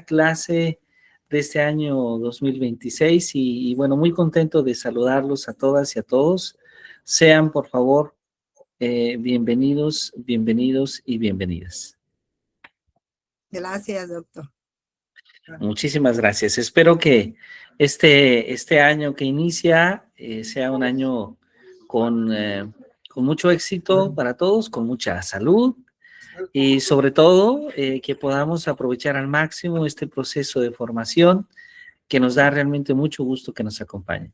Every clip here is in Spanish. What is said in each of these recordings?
clase de este año 2026 y bueno, muy contento de saludarlos a todas y a todos. Sean, por favor, bienvenidos, bienvenidos y bienvenidas. Gracias, doctor. Muchísimas gracias. Espero que este año que inicia sea un año con mucho éxito para todos, con mucha salud y sobre todo que podamos aprovechar al máximo este proceso de formación que nos da realmente mucho gusto que nos acompañen.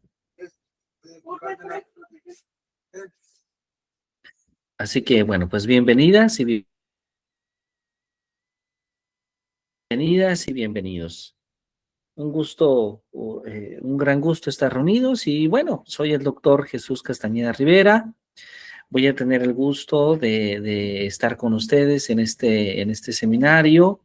Así que bueno, pues bienvenidas y bienvenidos. Un gusto, un gran gusto estar reunidos y bueno, soy el doctor Jesús Castañeda Rivera. Voy a tener el gusto de estar con ustedes en este seminario,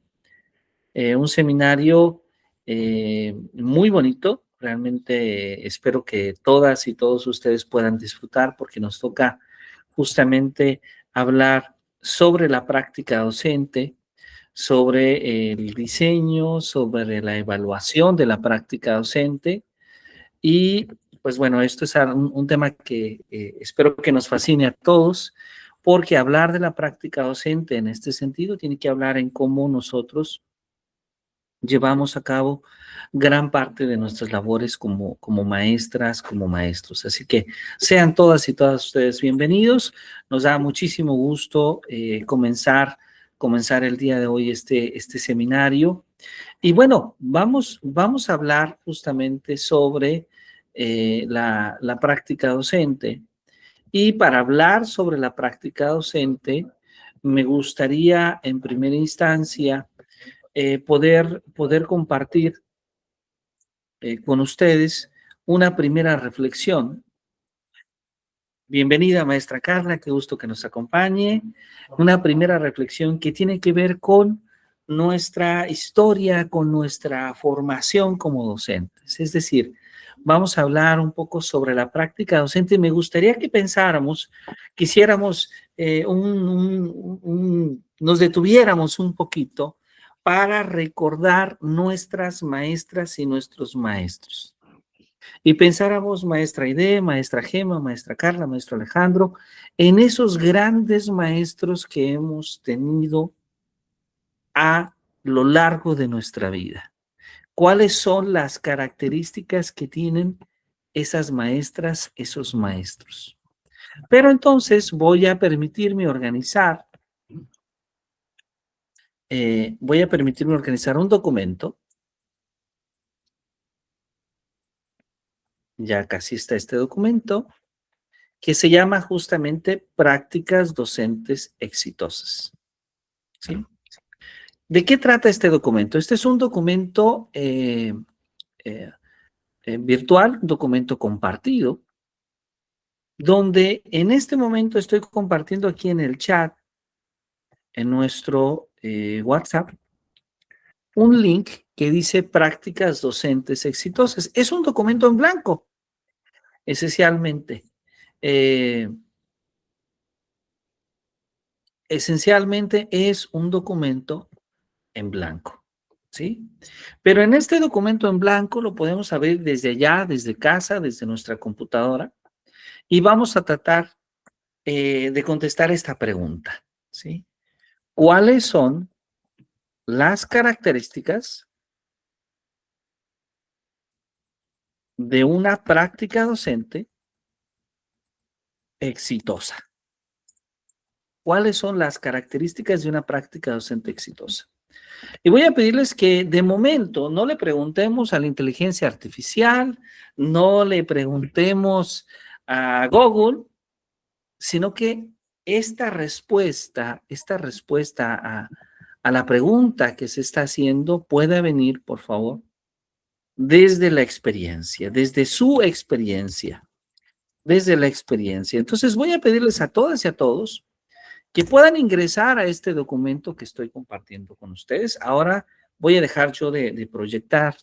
un seminario muy bonito. Realmente espero que todas y todos ustedes puedan disfrutar porque nos toca justamente hablar sobre la práctica docente, sobre el diseño, sobre la evaluación de la práctica docente y pues bueno, esto es un tema que espero que nos fascine a todos porque hablar de la práctica docente en este sentido tiene que hablar en cómo nosotros llevamos a cabo gran parte de nuestras labores como maestras, como maestros. Así que sean todas y todas ustedes bienvenidos. Nos da muchísimo gusto comenzar el día de hoy este seminario. Y bueno, vamos a hablar justamente sobre la práctica docente. Y para hablar sobre la práctica docente, me gustaría en primera instancia poder compartir con ustedes una primera reflexión. Bienvenida, maestra Carla, qué gusto que nos acompañe. Una primera reflexión que tiene que ver con nuestra historia, con nuestra formación como docentes. Es decir, vamos a hablar un poco sobre la práctica docente. Me gustaría que pensáramos, quisiéramos, nos detuviéramos un poquito para recordar nuestras maestras y nuestros maestros. Y pensáramos, maestra Aide, maestra Gema, maestra Carla, maestro Alejandro, en esos grandes maestros que hemos tenido a lo largo de nuestra vida. ¿Cuáles son las características que tienen esas maestras, esos maestros? Pero entonces voy a permitirme organizar un documento. Ya casi está este documento, que se llama justamente Prácticas Docentes Exitosas. ¿Sí? ¿De qué trata este documento? Este es un documento virtual, un documento compartido, donde en este momento estoy compartiendo aquí en el chat, en nuestro WhatsApp, un link que dice Prácticas Docentes Exitosas. Es un documento en blanco, esencialmente. Esencialmente es un documento en blanco, ¿sí? Pero en este documento en blanco lo podemos abrir desde allá, desde casa, desde nuestra computadora, y vamos a tratar de contestar esta pregunta, ¿sí? ¿Cuáles son las características de una práctica docente exitosa? ¿Cuáles son las características de una práctica docente exitosa? Y voy a pedirles que de momento no le preguntemos a la inteligencia artificial, no le preguntemos a Google, sino que esta respuesta a la pregunta que se está haciendo pueda venir, por favor, desde la experiencia, desde su experiencia, desde la experiencia. Entonces voy a pedirles a todas y a todos que puedan ingresar a este documento que estoy compartiendo con ustedes. Ahora voy a dejar yo de proyectar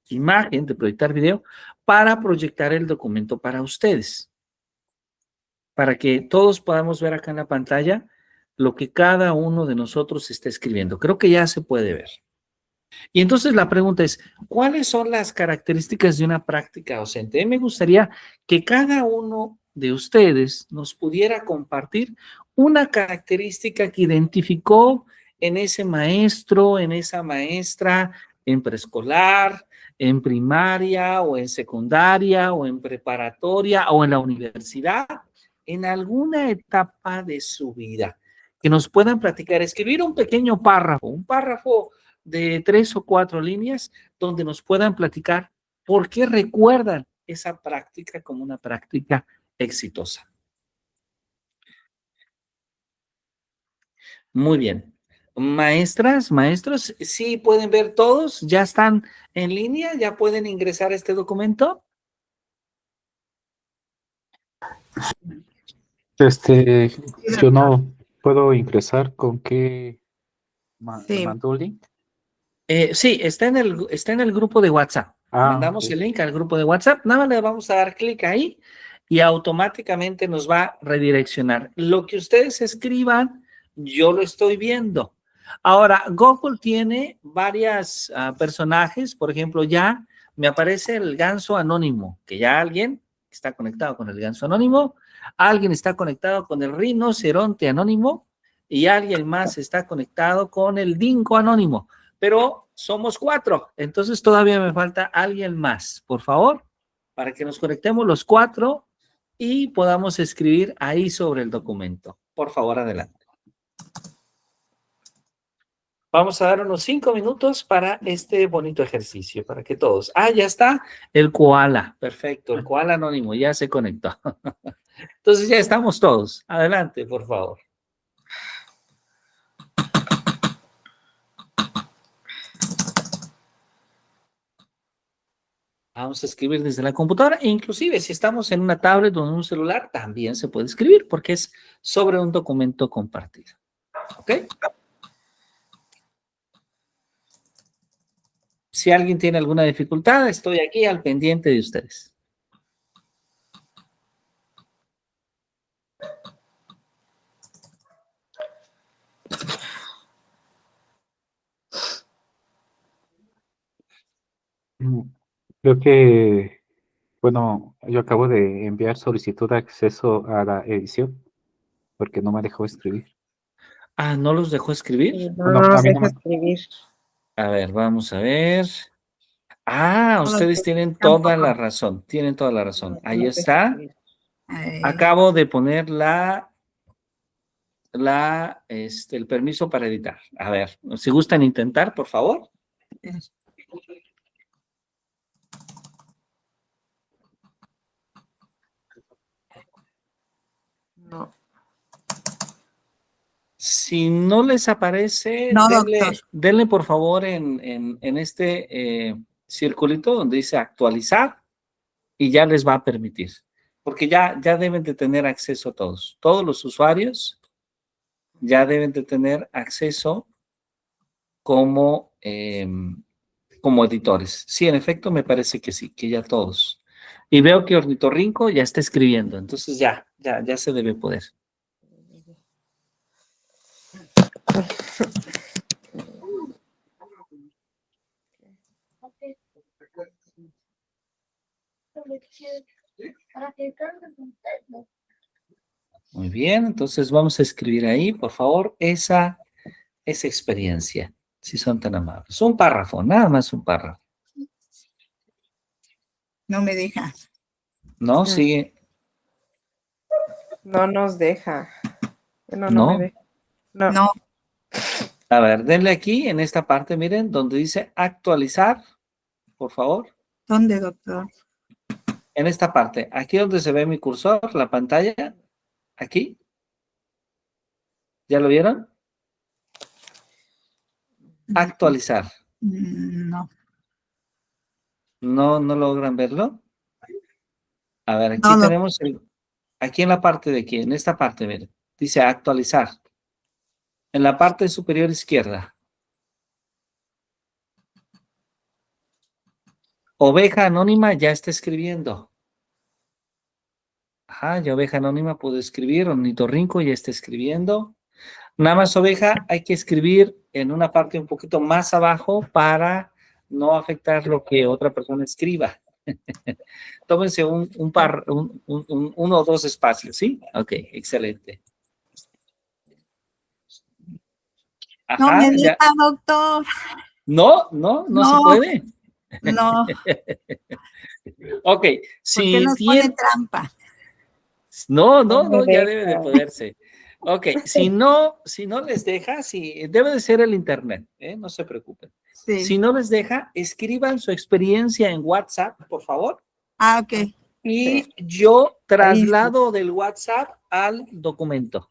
imagen, de proyectar video, para proyectar el documento para ustedes, para que todos podamos ver acá en la pantalla lo que cada uno de nosotros está escribiendo. Creo que ya se puede ver. Y entonces la pregunta es, ¿cuáles son las características de una práctica docente? A mí me gustaría que cada uno de ustedes nos pudiera compartir una característica que identificó en ese maestro, en esa maestra, en preescolar, en primaria o en secundaria o en preparatoria o en la universidad, en alguna etapa de su vida, que nos puedan platicar, escribir un párrafo de 3 o 4 líneas donde nos puedan platicar por qué recuerdan esa práctica como una práctica exitosa. Muy bien. Maestras, maestros, sí pueden ver todos, ya están en línea, ya pueden ingresar a este documento. Yo no puedo ingresar. ¿Con qué Sí. mandó el link? Sí, está en el grupo de WhatsApp. Mandamos Ok. el link al grupo de WhatsApp. Nada más le vamos a dar clic ahí y automáticamente nos va a redireccionar. Lo que ustedes escriban, yo lo estoy viendo. Ahora, Google tiene varias personajes. Por ejemplo, ya me aparece el ganso anónimo, que ya alguien está conectado con el ganso anónimo, alguien está conectado con el rinoceronte anónimo y alguien más está conectado con el dingo anónimo. Pero somos 4, entonces todavía me falta alguien más, por favor, para que nos conectemos los 4 y podamos escribir ahí sobre el documento. Por favor, adelante. Vamos a dar unos 5 minutos para este bonito ejercicio, para que todos... ya está el koala, perfecto, el koala anónimo ya se conectó. Entonces ya estamos todos. Adelante, por favor. Vamos a escribir desde la computadora e inclusive si estamos en una tablet o en un celular, también se puede escribir porque es sobre un documento compartido. ¿Ok? Si alguien tiene alguna dificultad, estoy aquí al pendiente de ustedes. Creo que, bueno, yo acabo de enviar solicitud de acceso a la edición porque no me dejó escribir. ¿No los dejó escribir? Sí, no Bueno, a nos mí no deja me... escribir. A ver, vamos a ver. Ustedes tienen toda la razón. Tienen toda la razón. No Ahí nos deja está. escribir. Acabo de poner el permiso para editar. A ver, si gustan intentar, por favor. No. Si no les aparece, No, denle por favor en este circulito donde dice actualizar y ya les va a permitir. Porque ya deben de tener acceso todos. Todos los usuarios ya deben de tener acceso como editores. Sí, en efecto, me parece que sí, que ya todos. Y veo que Ornitorrinco ya está escribiendo, entonces ya se debe poder. Muy bien, entonces vamos a escribir ahí, por favor, esa experiencia, si son tan amables. Un párrafo, nada más un párrafo. No me deja. ¿No? Sigue. No nos deja. No, No. me deja. No. No. A ver, denle aquí en esta parte, miren, donde dice actualizar, por favor. ¿Dónde, doctor? En esta parte, aquí donde se ve mi cursor, la pantalla, aquí. ¿Ya lo vieron? Actualizar. No. ¿No logran verlo? A ver, aquí No, tenemos aquí en la parte de aquí, en esta parte, miren, dice actualizar. En la parte superior izquierda. Oveja anónima ya está escribiendo. Ya Oveja anónima puede escribir. Ornitorrinco ya está escribiendo. Nada más, oveja, hay que escribir en una parte un poquito más abajo para no afectar lo que otra persona escriba. Tómense uno o dos espacios, ¿sí? Ok, excelente. No Ajá, me ya. deja, doctor. No se No, puede. no, Ok, ¿por qué si nos pone tiene... trampa? No me Ya debe de deja. poderse. Ok, si no les deja, si, debe de ser el internet, ¿eh? No se preocupen. Si Sí. no les deja, escriban su experiencia en WhatsApp, por favor, Ah, ok. y Sí. yo Ahí sí. traslado del WhatsApp al documento,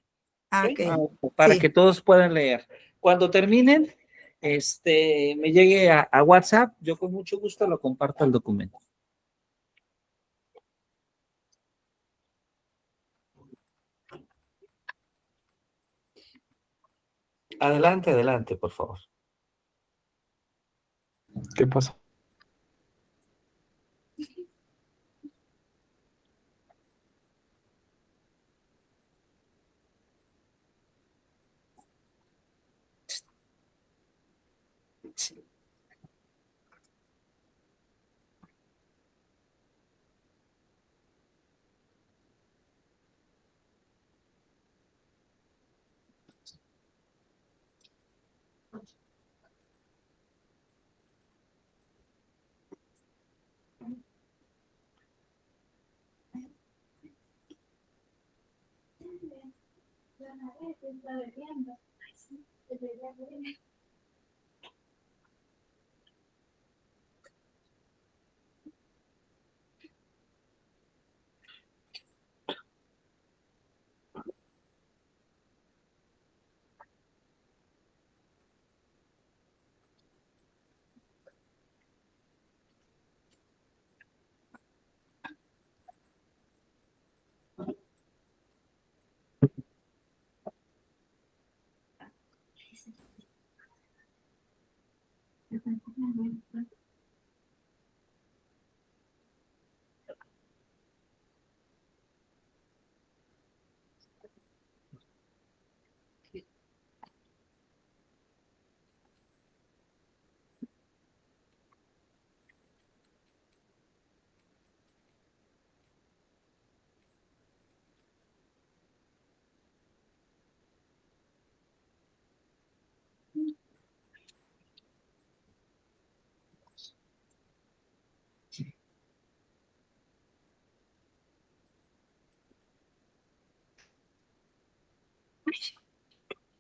Ah, ¿ok? ok. Para que Sí. todos puedan leer. Cuando terminen, me llegue a WhatsApp, yo con mucho gusto lo comparto al documento. Adelante, adelante, por favor. ¿Qué pasó?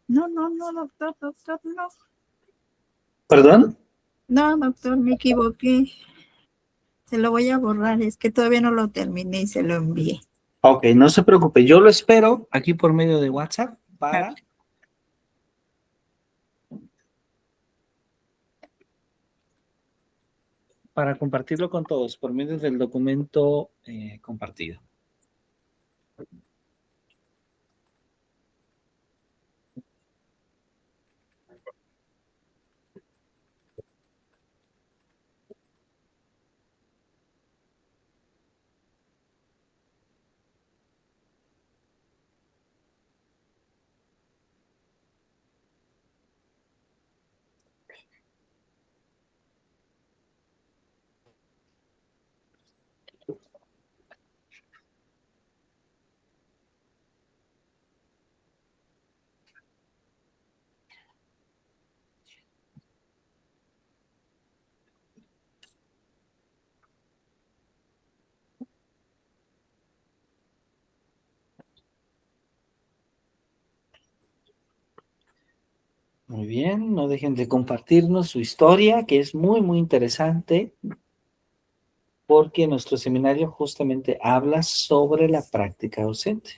No, no, no, doctor, doctor, no. ¿Perdón? No, doctor, me equivoqué. Se lo voy a borrar, es que todavía no lo terminé y se lo envié. Ok, no se preocupe, yo lo espero aquí por medio de WhatsApp para compartirlo con todos por medio del documento compartido. Muy bien, no dejen de compartirnos su historia, que es muy, muy interesante, porque nuestro seminario justamente habla sobre la práctica docente.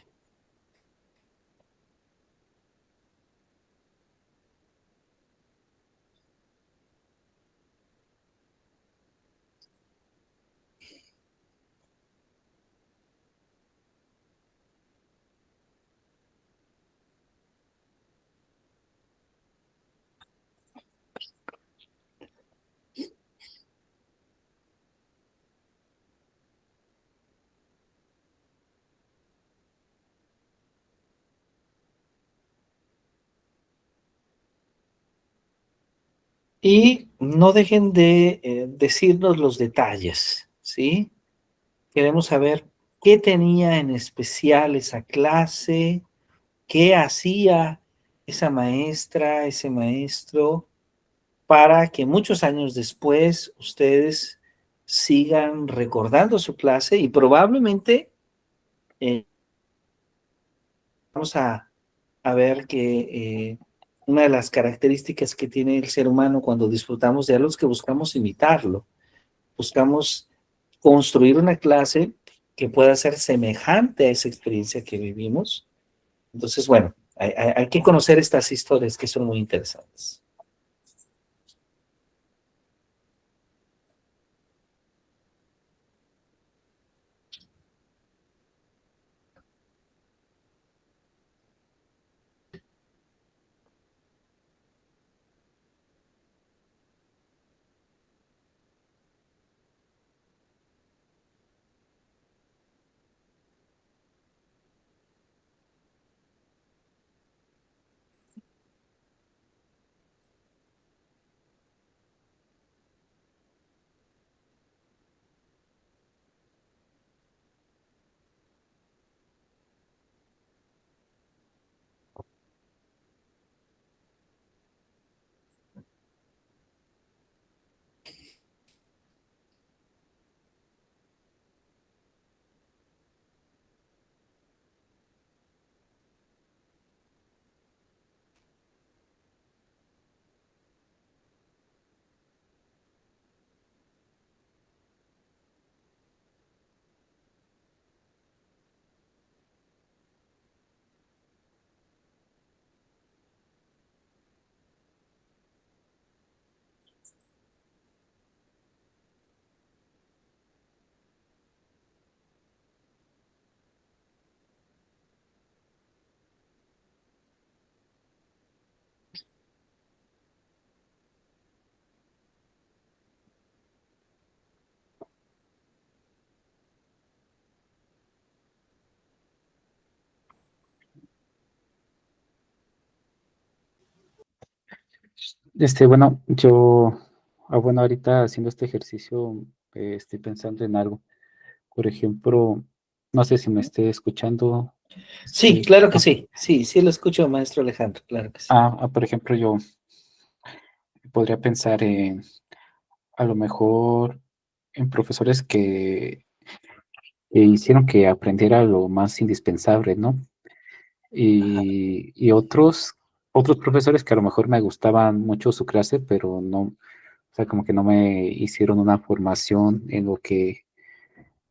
Y no dejen de decirnos los detalles, ¿sí? Queremos saber qué tenía en especial esa clase, qué hacía esa maestra, ese maestro, para que muchos años después ustedes sigan recordando su clase y probablemente vamos a ver que una de las características que tiene el ser humano cuando disfrutamos de algo es que buscamos imitarlo, buscamos construir una clase que pueda ser semejante a esa experiencia que vivimos. Entonces, bueno, hay que conocer estas historias que son muy interesantes. Bueno, bueno, ahorita haciendo este ejercicio, estoy pensando en algo. Por ejemplo, no sé si me esté escuchando. Sí, Este, claro que sí. Sí, sí lo escucho, maestro Alejandro, claro que sí. por ejemplo, yo podría pensar en, a lo mejor, en profesores que hicieron que aprendiera lo más indispensable, ¿no? Ajá, Y otros profesores que a lo mejor me gustaban mucho su clase, pero no, o sea, como que no me hicieron una formación en lo que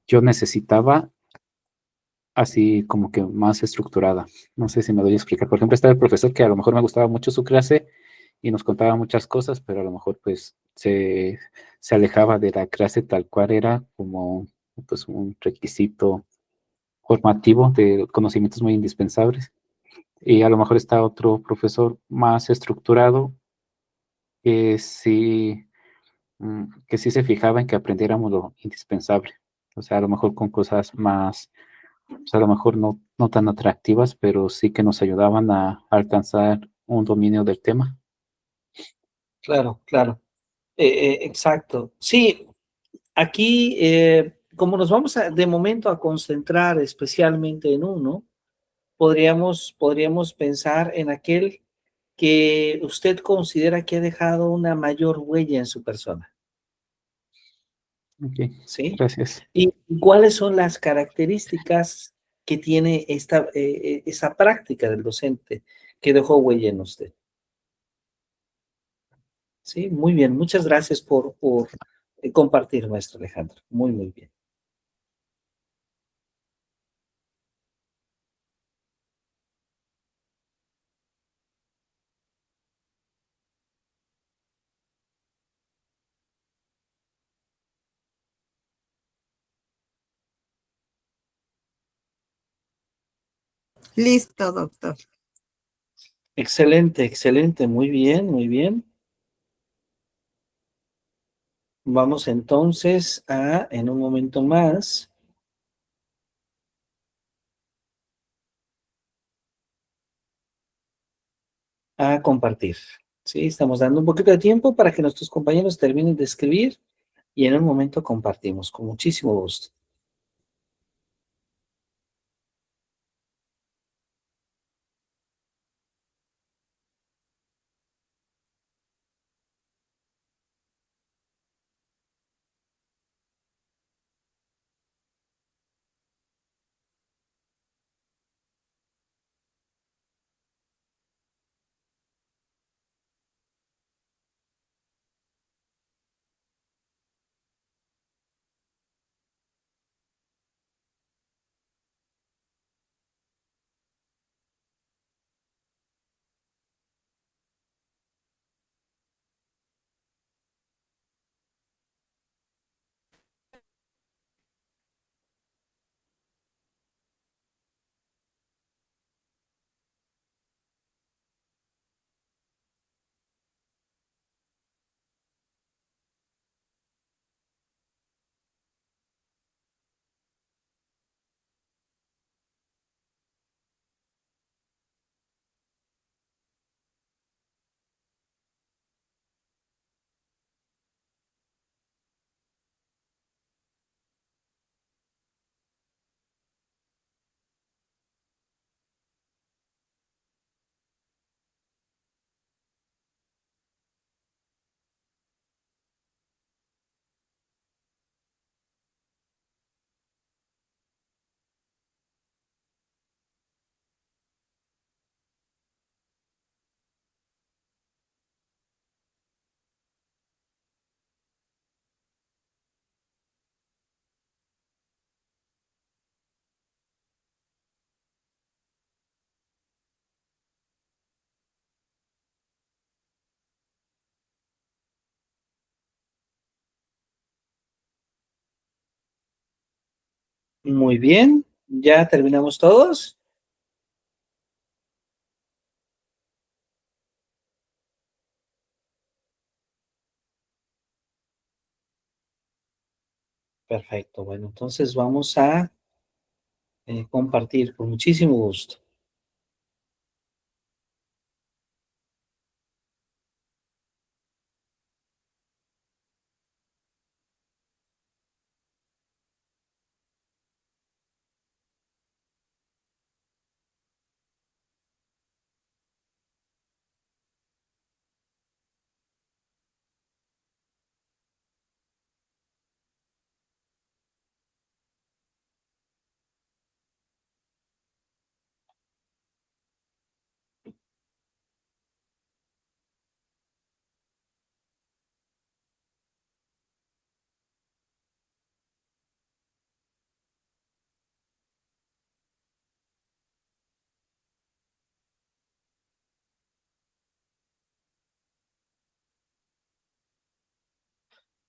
yo necesitaba, así como que más estructurada. No sé si me doy a explicar. Por ejemplo, estaba el profesor que a lo mejor me gustaba mucho su clase y nos contaba muchas cosas, pero a lo mejor pues se alejaba de la clase tal cual era como pues un requisito formativo de conocimientos muy indispensables. Y a lo mejor está otro profesor más estructurado que sí, que sí se fijaba en que aprendiéramos lo indispensable. O sea, a lo mejor con cosas más, pues a lo mejor no tan atractivas, pero sí que nos ayudaban a alcanzar un dominio del tema. claro, claro. Exacto. Sí, aquí, como nos vamos de momento a concentrar especialmente en uno, podríamos pensar en aquel que usted considera que ha dejado una mayor huella en su persona, Ok, ¿sí? gracias. ¿Y cuáles son las características que tiene esa práctica del docente que dejó huella en usted? Sí, muy bien. Muchas gracias por compartir, maestro Alejandro. Muy, muy bien. Listo, doctor. Excelente, excelente. Muy bien, muy bien. Vamos entonces en un momento más, a compartir. Sí, estamos dando un poquito de tiempo para que nuestros compañeros terminen de escribir y en un momento compartimos. Con muchísimo gusto. Muy bien, ya terminamos todos. Perfecto, bueno, entonces vamos a compartir con muchísimo gusto.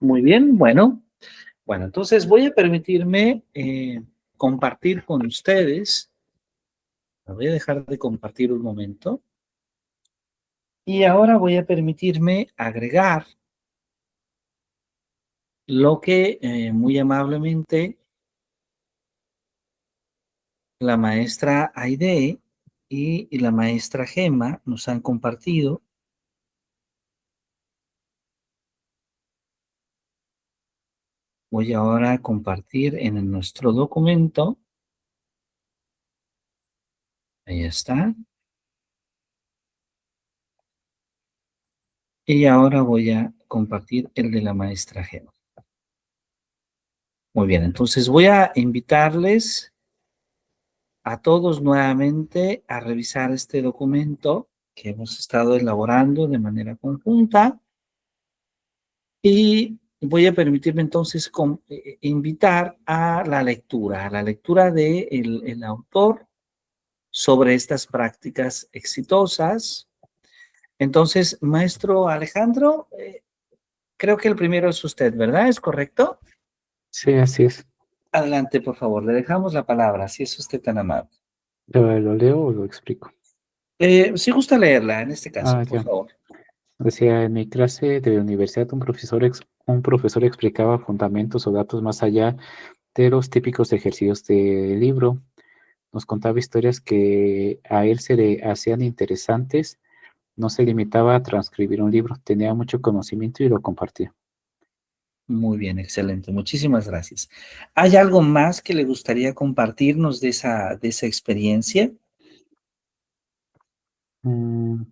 Muy bien, bueno, entonces voy a permitirme compartir con ustedes. Me voy a dejar de compartir un momento. Y ahora voy a permitirme agregar lo que muy amablemente la maestra Aide y la maestra Gema nos han compartido. Voy ahora a compartir en nuestro documento. Ahí está. Y ahora voy a compartir el de la maestra Gema. Muy bien, entonces voy a invitarles a todos nuevamente a revisar este documento que hemos estado elaborando de manera conjunta. Y voy a permitirme entonces invitar a la lectura de el autor sobre estas prácticas exitosas. Entonces, maestro Alejandro, creo que el primero es usted, ¿verdad? ¿Es correcto? Sí, así es. Adelante, por favor, le dejamos la palabra, si es usted tan amable. ¿Lo leo o lo explico? Si gusta leerla, en este caso, por Ya. favor. Decía, en mi clase de universidad, un profesor explicaba fundamentos o datos más allá de los típicos ejercicios del libro. Nos contaba historias que a él se le hacían interesantes, no se limitaba a transcribir un libro, tenía mucho conocimiento y lo compartía. Muy bien, excelente. Muchísimas gracias. ¿Hay algo más que le gustaría compartirnos de esa experiencia? Mm,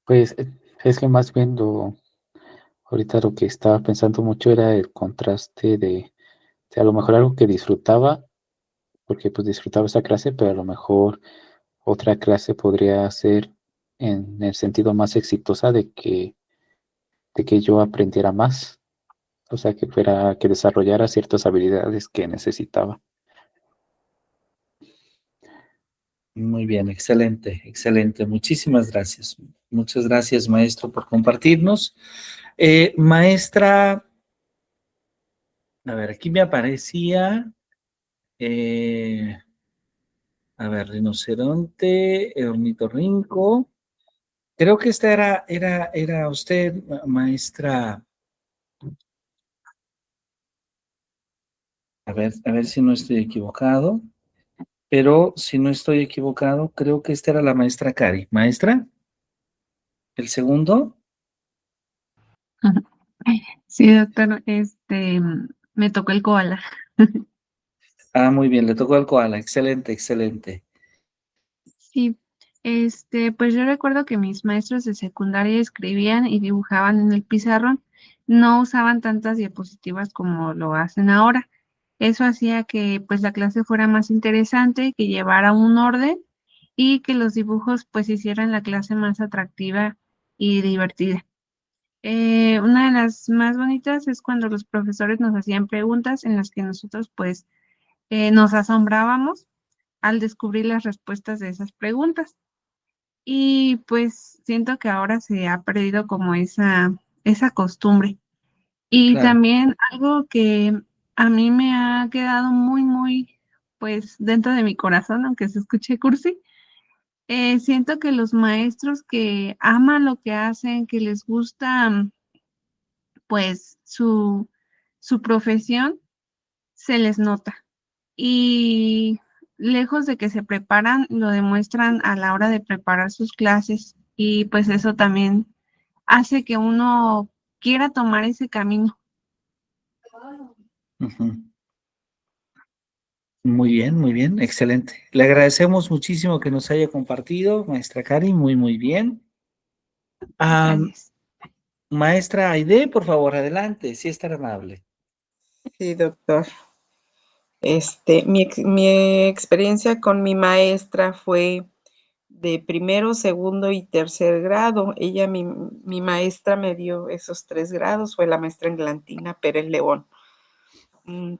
Pues es que más bien ahorita lo que estaba pensando mucho era el contraste de a lo mejor algo que disfrutaba, porque pues disfrutaba esa clase, pero a lo mejor otra clase podría ser en el sentido más exitosa de que yo aprendiera más, o sea, que desarrollara ciertas habilidades que necesitaba. Muy bien, excelente, excelente. Muchísimas gracias. Muchas gracias, maestro, por compartirnos. Maestra, a ver, aquí me aparecía, eh, a ver, rinoceronte, ornitorrinco. Creo que esta era usted, maestra. A ver si no estoy equivocado. Pero si no estoy equivocado, creo que esta era la maestra Cari. ¿Maestra? ¿El segundo? Sí, doctor, me tocó el koala. Ah, muy bien, le tocó al koala. Excelente, excelente. Sí, pues yo recuerdo que mis maestros de secundaria escribían y dibujaban en el pizarrón, no usaban tantas diapositivas como lo hacen ahora. Eso hacía que pues la clase fuera más interesante, que llevara un orden y que los dibujos pues hicieran la clase más atractiva y divertida. Una de las más bonitas es cuando los profesores nos hacían preguntas en las que nosotros pues nos asombrábamos al descubrir las respuestas de esas preguntas. Y pues siento que ahora se ha perdido como esa costumbre. Y Claro, también algo que a mí me ha quedado muy, muy, pues dentro de mi corazón, aunque se escuche cursi, siento que los maestros que aman lo que hacen, que les gusta pues su profesión, se les nota. Y lejos de que se preparan, lo demuestran a la hora de preparar sus clases y pues eso también hace que uno quiera tomar ese camino. ujú. Muy bien, excelente. Le agradecemos muchísimo que nos haya compartido, maestra Cari, muy, muy bien. Ah, Gracias. maestra Aide, por favor, adelante, si es tan amable. Sí, doctor. Mi experiencia con mi maestra fue de primero, segundo y tercer grado. Ella, mi maestra, me dio esos 3 grados, fue la maestra Englantina Pérez León.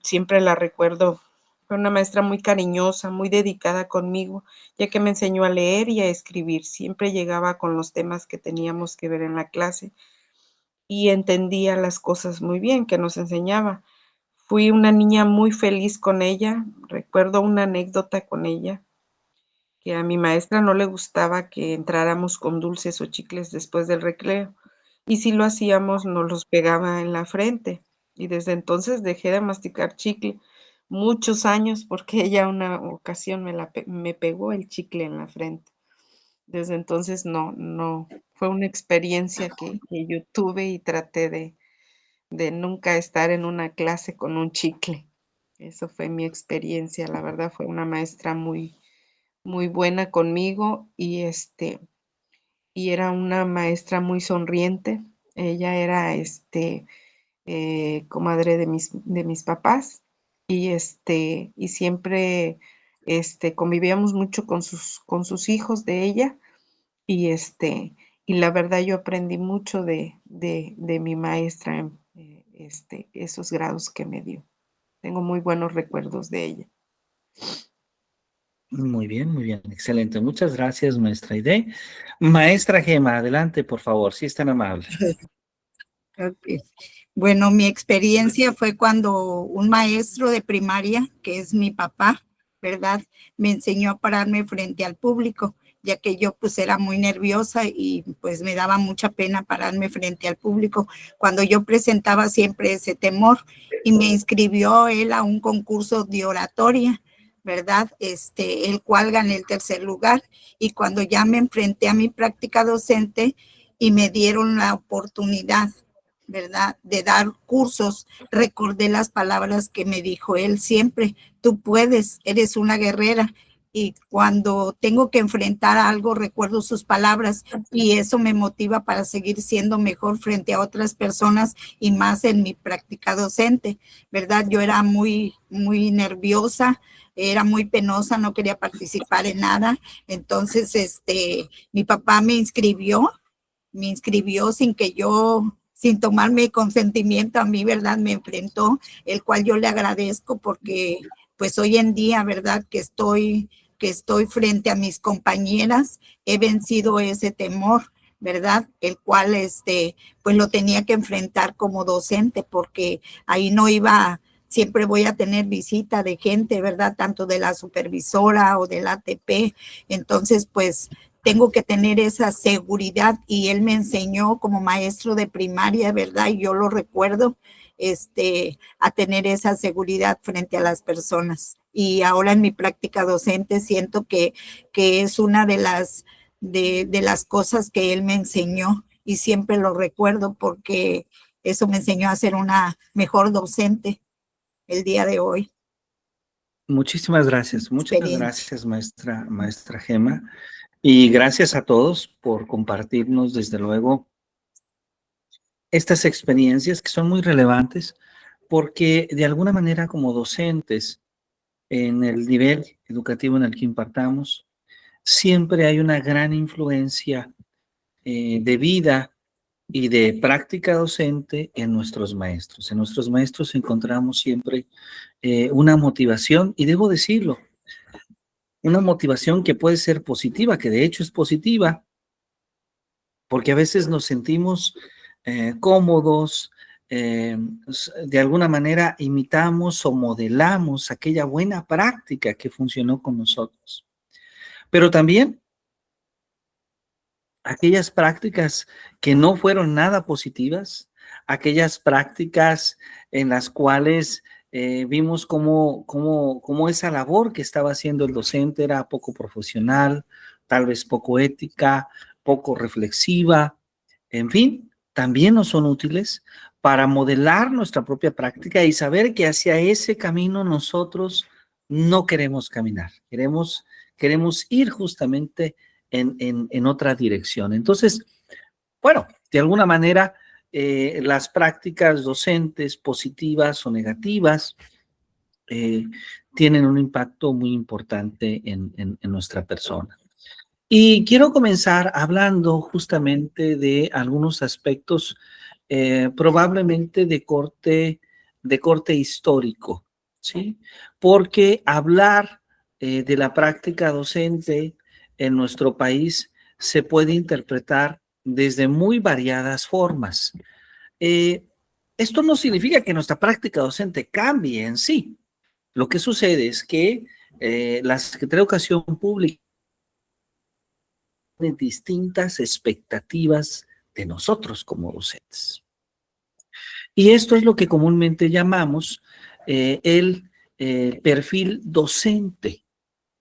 Siempre la recuerdo, fue una maestra muy cariñosa, muy dedicada conmigo, ya que me enseñó a leer y a escribir. Siempre llegaba con los temas que teníamos que ver en la clase y entendía las cosas muy bien que nos enseñaba. Fui una niña muy feliz con ella. Recuerdo una anécdota con ella, que a mi maestra no le gustaba que entráramos con dulces o chicles después del recreo, y si lo hacíamos nos los pegaba en la frente. Y desde entonces dejé de masticar chicle muchos años porque ella una ocasión me pegó el chicle en la frente. Desde entonces no, fue una experiencia que yo tuve y traté de nunca estar en una clase con un chicle. Eso fue mi experiencia. La verdad fue una maestra muy, muy buena conmigo y era una maestra muy sonriente. Ella era comadre de mis papás y siempre convivíamos mucho con sus hijos de ella y y la verdad yo aprendí mucho de mi maestra en esos grados que me dio. Tengo muy buenos recuerdos de ella. Muy bien, excelente. Muchas gracias, maestra Aide. Maestra Gema, adelante, por favor, si es tan amable. Ok. Bueno, mi experiencia fue cuando un maestro de primaria, que es mi papá, ¿verdad? Me enseñó a pararme frente al público, ya que yo pues era muy nerviosa y pues me daba mucha pena pararme frente al público. Cuando yo presentaba siempre ese temor y me inscribió él a un concurso de oratoria ¿verdad? El cual gané el tercer lugar. Y cuando ya me enfrenté a mi práctica docente y me dieron la oportunidad, ¿verdad?, de dar cursos, recordé las palabras que me dijo él siempre: tú puedes, eres una guerrera. Y cuando tengo que enfrentar algo, recuerdo sus palabras y eso me motiva para seguir siendo mejor frente a otras personas y más en mi práctica docente, ¿verdad? Yo era muy nerviosa, era muy penosa, no quería participar en nada. Entonces, mi papá me inscribió sin tomarme consentimiento a mí, ¿verdad? Me enfrentó, el cual yo le agradezco porque pues hoy en día, ¿verdad?, que estoy frente a mis compañeras, he vencido ese temor, ¿verdad? El cual, pues lo tenía que enfrentar como docente, porque ahí no iba, siempre voy a tener visita de gente, ¿verdad? Tanto de la supervisora o del ATP. Entonces, pues tengo que tener esa seguridad y él me enseñó como maestro de primaria, ¿verdad? Y yo lo recuerdo, a tener esa seguridad frente a las personas. Y ahora en mi práctica docente siento que es una de las cosas que él me enseñó y siempre lo recuerdo porque eso me enseñó a ser una mejor docente el día de hoy. Muchísimas gracias, maestra Gema, y gracias a todos por compartirnos, desde luego, estas experiencias que son muy relevantes, porque de alguna manera como docentes en el nivel educativo en el que impartamos, siempre hay una gran influencia de vida y de práctica docente en nuestros maestros. En nuestros maestros encontramos siempre una motivación, y debo decirlo, una motivación que puede ser positiva, que de hecho es positiva, porque a veces nos sentimos cómodos, de alguna manera imitamos o modelamos aquella buena práctica que funcionó con nosotros. Pero también aquellas prácticas que no fueron nada positivas, aquellas prácticas en las cuales vimos cómo esa labor que estaba haciendo el docente era poco profesional, tal vez poco ética, poco reflexiva, en fin, también nos son útiles para modelar nuestra propia práctica y saber que hacia ese camino nosotros no queremos caminar, queremos ir justamente en otra dirección. Entonces, bueno, de alguna manera, las prácticas docentes positivas o negativas tienen un impacto muy importante en nuestra persona. Y quiero comenzar hablando justamente de algunos aspectos probablemente de corte histórico, ¿sí? Porque hablar de la práctica docente en nuestro país se puede interpretar desde muy variadas formas. Esto no significa que nuestra práctica docente cambie en sí. Lo que sucede es que la Secretaría de Educación Pública tiene distintas expectativas de nosotros como docentes. Y esto es lo que comúnmente llamamos el perfil docente,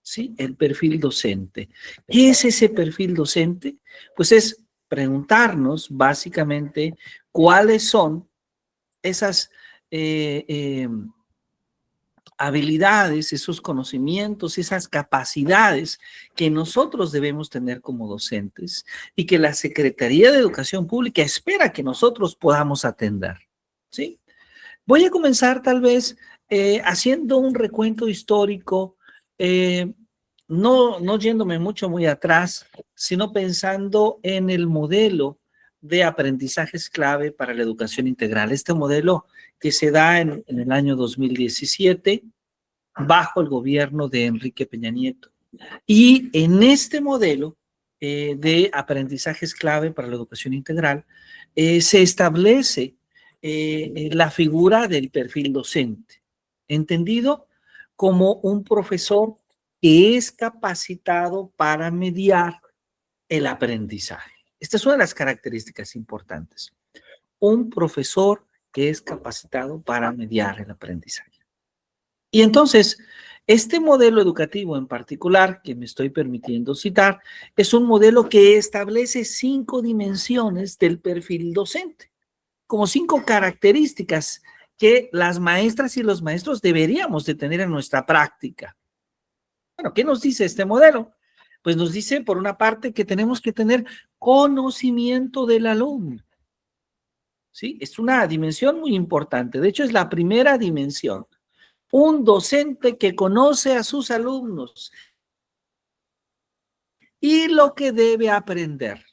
¿sí? El perfil docente. ¿Qué es ese perfil docente? Pues es preguntarnos básicamente cuáles son esas habilidades, esos conocimientos, esas capacidades que nosotros debemos tener como docentes y que la Secretaría de Educación Pública espera que nosotros podamos atender, ¿sí? Voy a comenzar tal vez haciendo un recuento histórico, no yéndome muy atrás, sino pensando en el modelo de aprendizajes clave para la educación integral. Este modelo que se da en el año 2017 bajo el gobierno de Enrique Peña Nieto. Y en este modelo de aprendizajes clave para la educación integral se establece la figura del perfil docente, entendido como un profesor que es capacitado para mediar el aprendizaje. Esta es una de las características importantes. Un profesor que es capacitado para mediar el aprendizaje. Y entonces, Este modelo educativo en particular, que me estoy permitiendo citar, es un modelo que establece 5 dimensiones del perfil docente, como 5 características que las maestras y los maestros deberíamos de tener en nuestra práctica. Bueno, ¿qué nos dice este modelo? Pues nos dice, por una parte, que tenemos que tener conocimiento del alumno. ¿Sí? Es una dimensión muy importante. De hecho, es la primera dimensión. Un docente que conoce a sus alumnos y lo que debe aprender.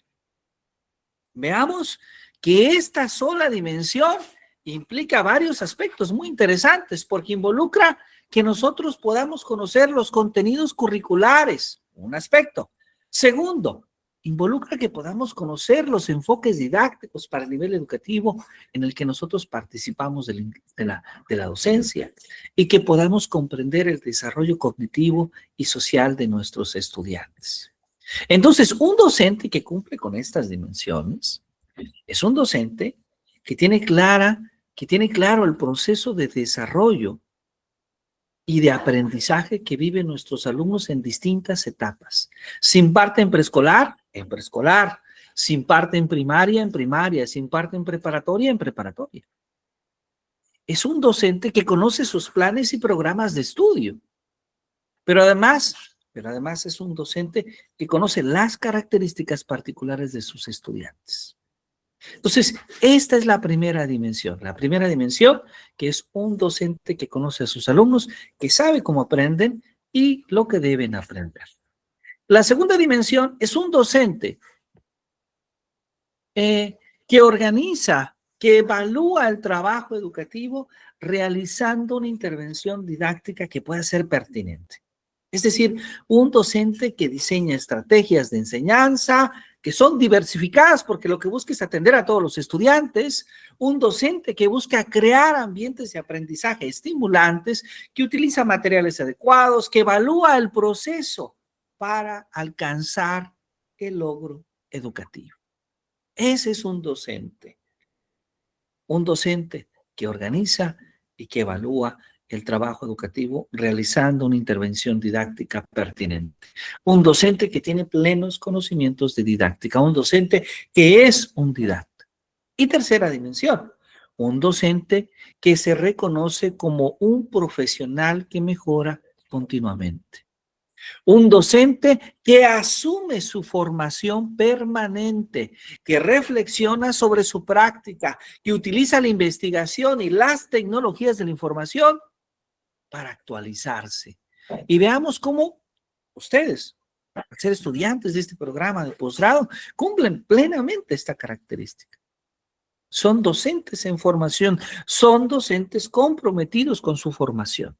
Veamos que esta sola dimensión implica varios aspectos muy interesantes porque involucra que nosotros podamos conocer los contenidos curriculares, un aspecto. Segundo, involucra que podamos conocer los enfoques didácticos para el nivel educativo en el que nosotros participamos de la docencia y que podamos comprender el desarrollo cognitivo y social de nuestros estudiantes. Entonces, un docente que cumple con estas dimensiones es un docente que tiene claro el proceso de desarrollo y de aprendizaje que viven nuestros alumnos en distintas etapas. Si imparten en preescolar, si imparten en primaria, si imparten en preparatoria. Es un docente que conoce sus planes y programas de estudio, pero además es un docente que conoce las características particulares de sus estudiantes. Entonces, esta es la primera dimensión. La primera dimensión, que es un docente que conoce a sus alumnos, que sabe cómo aprenden y lo que deben aprender. La segunda dimensión es un docente que organiza, que evalúa el trabajo educativo realizando una intervención didáctica que pueda ser pertinente. Es decir, un docente que diseña estrategias de enseñanza que son diversificadas porque lo que busca es atender a todos los estudiantes, un docente que busca crear ambientes de aprendizaje estimulantes, que utiliza materiales adecuados, que evalúa el proceso para alcanzar el logro educativo. Ese es un docente que organiza y que evalúa el trabajo educativo realizando una intervención didáctica pertinente. Un docente que tiene plenos conocimientos de didáctica, un docente que es un didacta. Y tercera dimensión, un docente que se reconoce como un profesional que mejora continuamente. Un docente que asume su formación permanente, que reflexiona sobre su práctica, que utiliza la investigación y las tecnologías de la información para actualizarse. Y veamos cómo ustedes, al ser estudiantes de este programa de posgrado, cumplen plenamente esta característica. Son docentes en formación, son docentes comprometidos con su formación.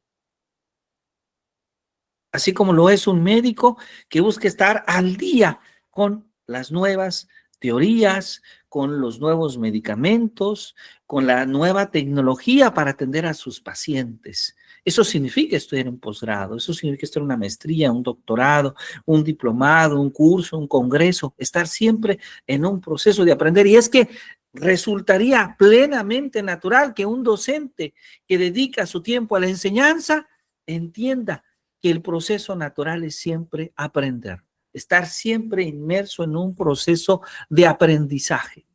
Así como lo es un médico que busca estar al día con las nuevas teorías, con los nuevos medicamentos, con la nueva tecnología para atender a sus pacientes. Eso significa estudiar un posgrado, eso significa estudiar una maestría, un doctorado, un diplomado, un curso, un congreso, estar siempre en un proceso de aprender. Y es que resultaría plenamente natural que un docente que dedica su tiempo a la enseñanza entienda que el proceso natural es siempre aprender, estar siempre inmerso en un proceso de aprendizaje.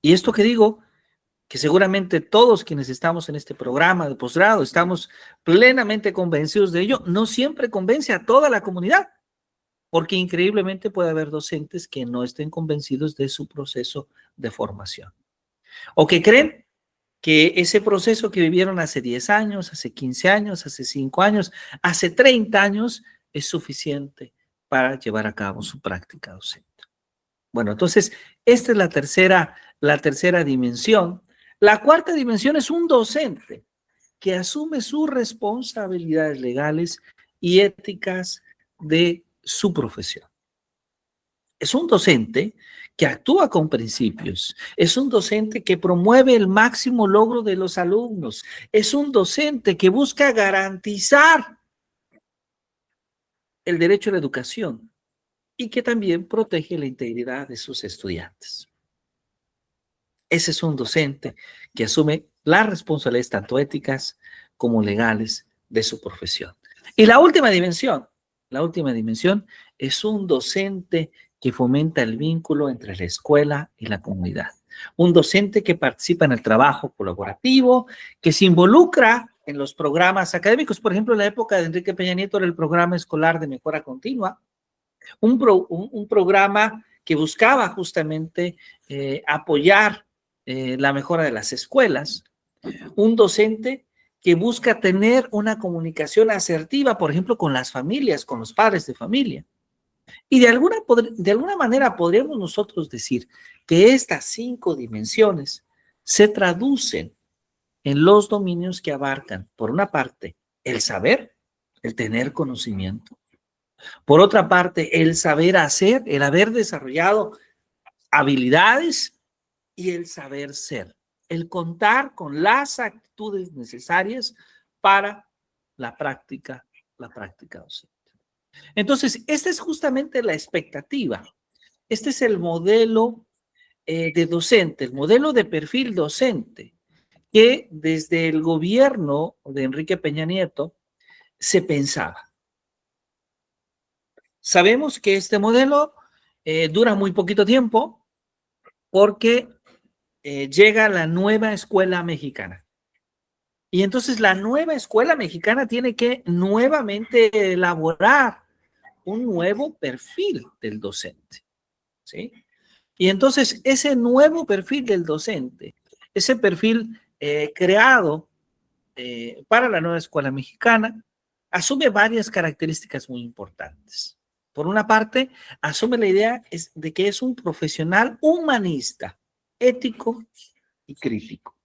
Y esto que digo, que seguramente todos quienes estamos en este programa de posgrado estamos plenamente convencidos de ello, no siempre convence a toda la comunidad, porque increíblemente puede haber docentes que no estén convencidos de su proceso de formación, o que creen que ese proceso que vivieron hace 10 años, hace 15 años, hace 5 años, hace 30 años, es suficiente para llevar a cabo su práctica docente. Bueno, entonces, esta es la tercera dimensión. La cuarta dimensión es un docente que asume sus responsabilidades legales y éticas de su profesión. Es un docente que actúa con principios, es un docente que promueve el máximo logro de los alumnos, es un docente que busca garantizar el derecho a la educación y que también protege la integridad de sus estudiantes. Ese es un docente que asume las responsabilidades tanto éticas como legales de su profesión. Y la última dimensión es un docente que fomenta el vínculo entre la escuela y la comunidad. Un docente que participa en el trabajo colaborativo, que se involucra en los programas académicos. Por ejemplo, en la época de Enrique Peña Nieto era el programa escolar de mejora continua, un programa que buscaba justamente apoyar la mejora de las escuelas. Un docente que busca tener una comunicación asertiva, por ejemplo, con las familias, con los padres de familia. Y de alguna manera podríamos nosotros decir que estas 5 dimensiones se traducen en los dominios que abarcan, por una parte, el saber, el tener conocimiento. Por otra parte, el saber hacer, el haber desarrollado habilidades y el saber ser, el contar con las actitudes necesarias para la práctica docente. Entonces, esta es justamente la expectativa. Este es el modelo de docente, el modelo de perfil docente que desde el gobierno de Enrique Peña Nieto se pensaba. Sabemos que este modelo dura muy poquito tiempo porque llega la nueva escuela mexicana. Y entonces la nueva escuela mexicana tiene que nuevamente elaborar un nuevo perfil del docente, ¿sí? Y entonces ese nuevo perfil del docente, ese perfil creado para la nueva escuela mexicana, asume varias características muy importantes. Por una parte, asume la idea de que es un profesional humanista, ético y crítico,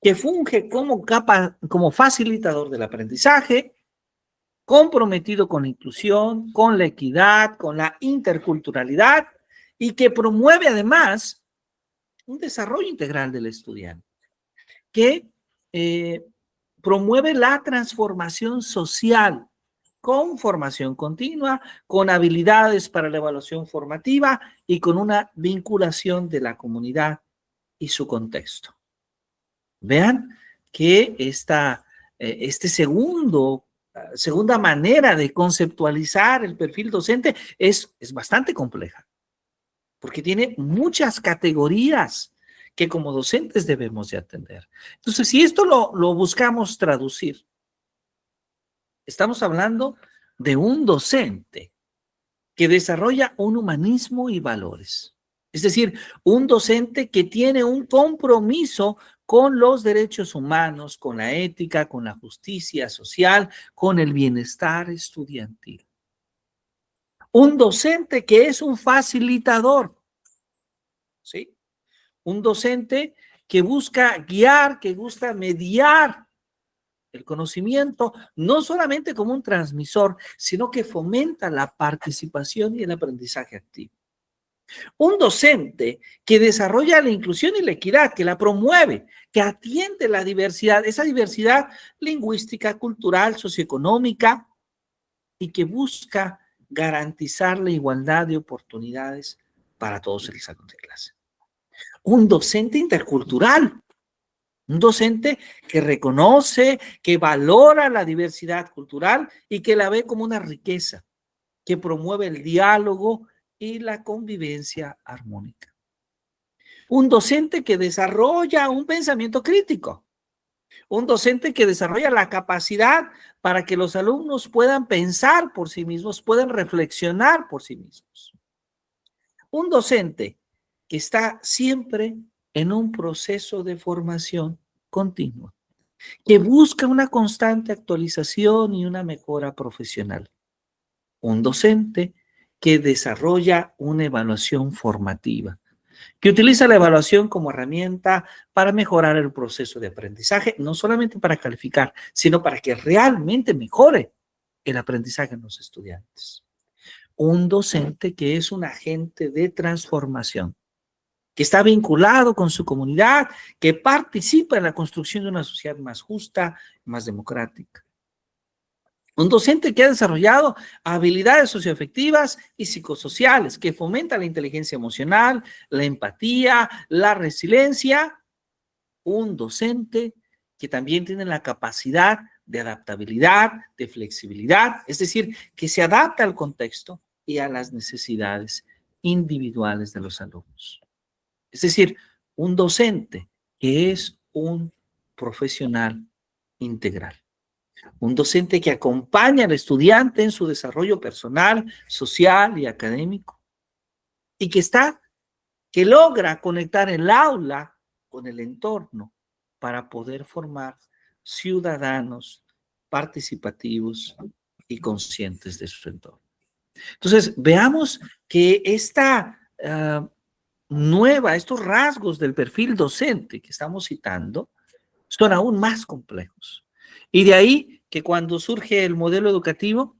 que funge como facilitador del aprendizaje, comprometido con la inclusión, con la equidad, con la interculturalidad y que promueve además un desarrollo integral del estudiante, que promueve la transformación social con formación continua, con habilidades para la evaluación formativa y con una vinculación de la comunidad y su contexto. Vean que esta segunda manera de conceptualizar el perfil docente es bastante compleja, porque tiene muchas categorías que como docentes debemos de atender. Entonces, si esto lo buscamos traducir, estamos hablando de un docente que desarrolla un humanismo y valores. Es decir, un docente que tiene un compromiso con los derechos humanos, con la ética, con la justicia social, con el bienestar estudiantil. Un docente que es un facilitador, ¿sí? Un docente que busca guiar, que busca mediar el conocimiento, no solamente como un transmisor, sino que fomenta la participación y el aprendizaje activo. Un docente que desarrolla la inclusión y la equidad, que la promueve, que atiende la diversidad, esa diversidad lingüística, cultural, socioeconómica, y que busca garantizar la igualdad de oportunidades para todos en el salón de clase. Un docente intercultural, un docente que reconoce, que valora la diversidad cultural y que la ve como una riqueza, que promueve el diálogo y la convivencia armónica. Un docente que desarrolla un pensamiento crítico. Un docente que desarrolla la capacidad para que los alumnos puedan pensar por sí mismos, puedan reflexionar por sí mismos. Un docente que está siempre en un proceso de formación continua, que busca una constante actualización y una mejora profesional. Un docente que desarrolla una evaluación formativa, que utiliza la evaluación como herramienta para mejorar el proceso de aprendizaje, no solamente para calificar, sino para que realmente mejore el aprendizaje en los estudiantes. Un docente que es un agente de transformación, que está vinculado con su comunidad, que participa en la construcción de una sociedad más justa, más democrática. Un docente que ha desarrollado habilidades socioafectivas y psicosociales, que fomenta la inteligencia emocional, la empatía, la resiliencia. Un docente que también tiene la capacidad de adaptabilidad, de flexibilidad, es decir, que se adapta al contexto y a las necesidades individuales de los alumnos. Es decir, un docente que es un profesional integral. Un docente que acompaña al estudiante en su desarrollo personal, social y académico. Y que logra conectar el aula con el entorno para poder formar ciudadanos participativos y conscientes de su entorno. Entonces, veamos que estos rasgos del perfil docente que estamos citando son aún más complejos. Y de ahí que cuando surge el modelo educativo,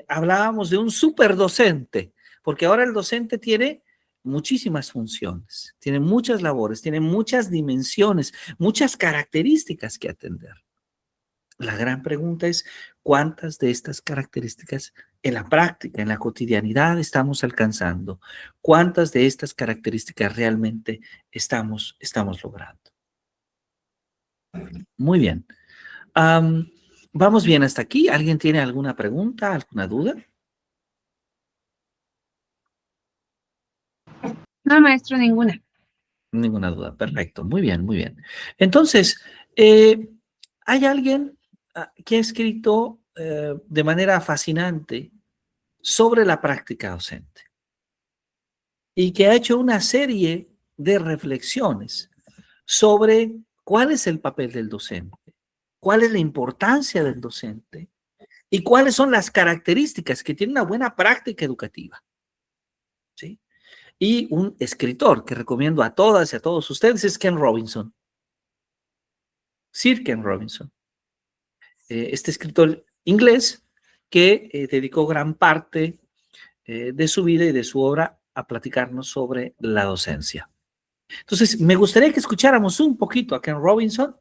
hablábamos de un superdocente, porque ahora el docente tiene muchísimas funciones, tiene muchas labores, tiene muchas dimensiones, muchas características que atender. La gran pregunta es, ¿cuántas de estas características en la práctica, en la cotidianidad estamos alcanzando? ¿Cuántas de estas características realmente estamos logrando? Muy bien. Vamos bien hasta aquí. ¿Alguien tiene alguna pregunta, alguna duda? No, maestro, ninguna. Ninguna duda. Perfecto. Muy bien, muy bien. Entonces, hay alguien que ha escrito de manera fascinante sobre la práctica docente y que ha hecho una serie de reflexiones sobre cuál es el papel del docente, cuál es la importancia del docente y cuáles son las características que tiene una buena práctica educativa. ¿Sí? Y un escritor que recomiendo a todas y a todos ustedes es Ken Robinson. Sir Ken Robinson. Este escritor inglés que dedicó gran parte de su vida y de su obra a platicarnos sobre la docencia. Entonces, me gustaría que escucháramos un poquito a Ken Robinson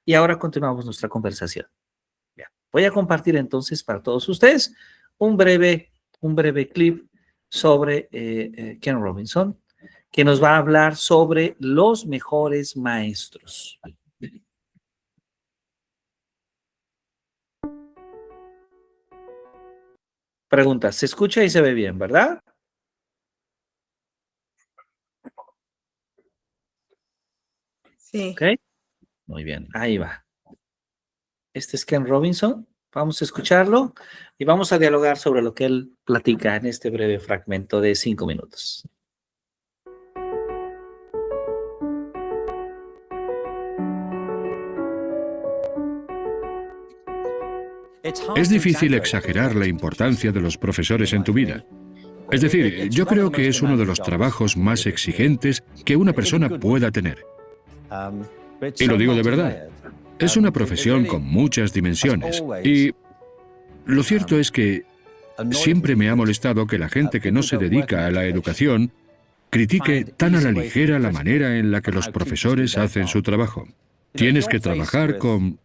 y ahora continuamos nuestra conversación. Bien, voy a compartir entonces para todos ustedes un breve clip sobre Ken Robinson, que nos va a hablar sobre los mejores maestros. Pregunta, se escucha y se ve bien, ¿verdad? Sí. Ok, muy bien, ahí va. Este es Ken Robinson. Vamos a escucharlo y vamos a dialogar sobre lo que él platica en este breve fragmento de 5 minutos. Es difícil exagerar la importancia de los profesores en tu vida. Es decir, yo creo que es uno de los trabajos más exigentes que una persona pueda tener. Y lo digo de verdad. Es una profesión con muchas dimensiones. Y lo cierto es que siempre me ha molestado que la gente que no se dedica a la educación critique tan a la ligera la manera en la que los profesores hacen su trabajo. Tienes que trabajar con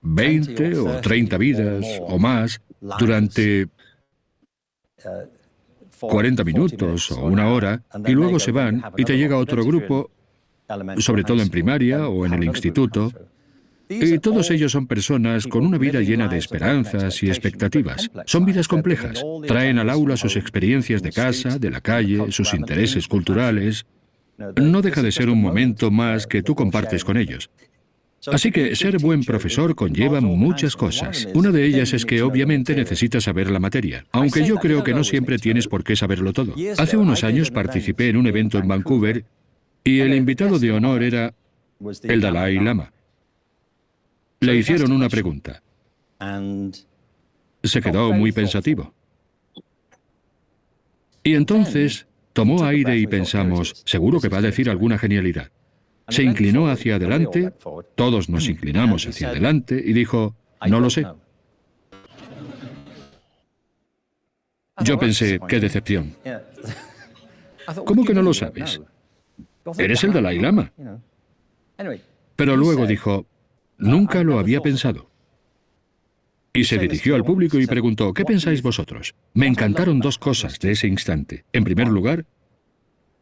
20 o 30 vidas o más durante 40 minutos o una hora y luego se van y te llega otro grupo, sobre todo en primaria o en el instituto, y todos ellos son personas con una vida llena de esperanzas y expectativas. Son vidas complejas. Traen al aula sus experiencias de casa, de la calle, sus intereses culturales. No deja de ser un momento más que tú compartes con ellos. Así que ser buen profesor conlleva muchas cosas. Una de ellas es que obviamente necesitas saber la materia, aunque yo creo que no siempre tienes por qué saberlo todo. Hace unos años participé en un evento en Vancouver y el invitado de honor era el Dalai Lama. Le hicieron una pregunta. Se quedó muy pensativo. Y entonces tomó aire y pensamos, seguro que va a decir alguna genialidad. Se inclinó hacia adelante, todos nos inclinamos hacia adelante y dijo, no lo sé. Yo pensé, qué decepción. ¿Cómo que no lo sabes? Eres el Dalai Lama. Pero luego dijo, nunca lo había pensado. Y se dirigió al público y preguntó, ¿qué pensáis vosotros? Me encantaron dos cosas de ese instante. En primer lugar,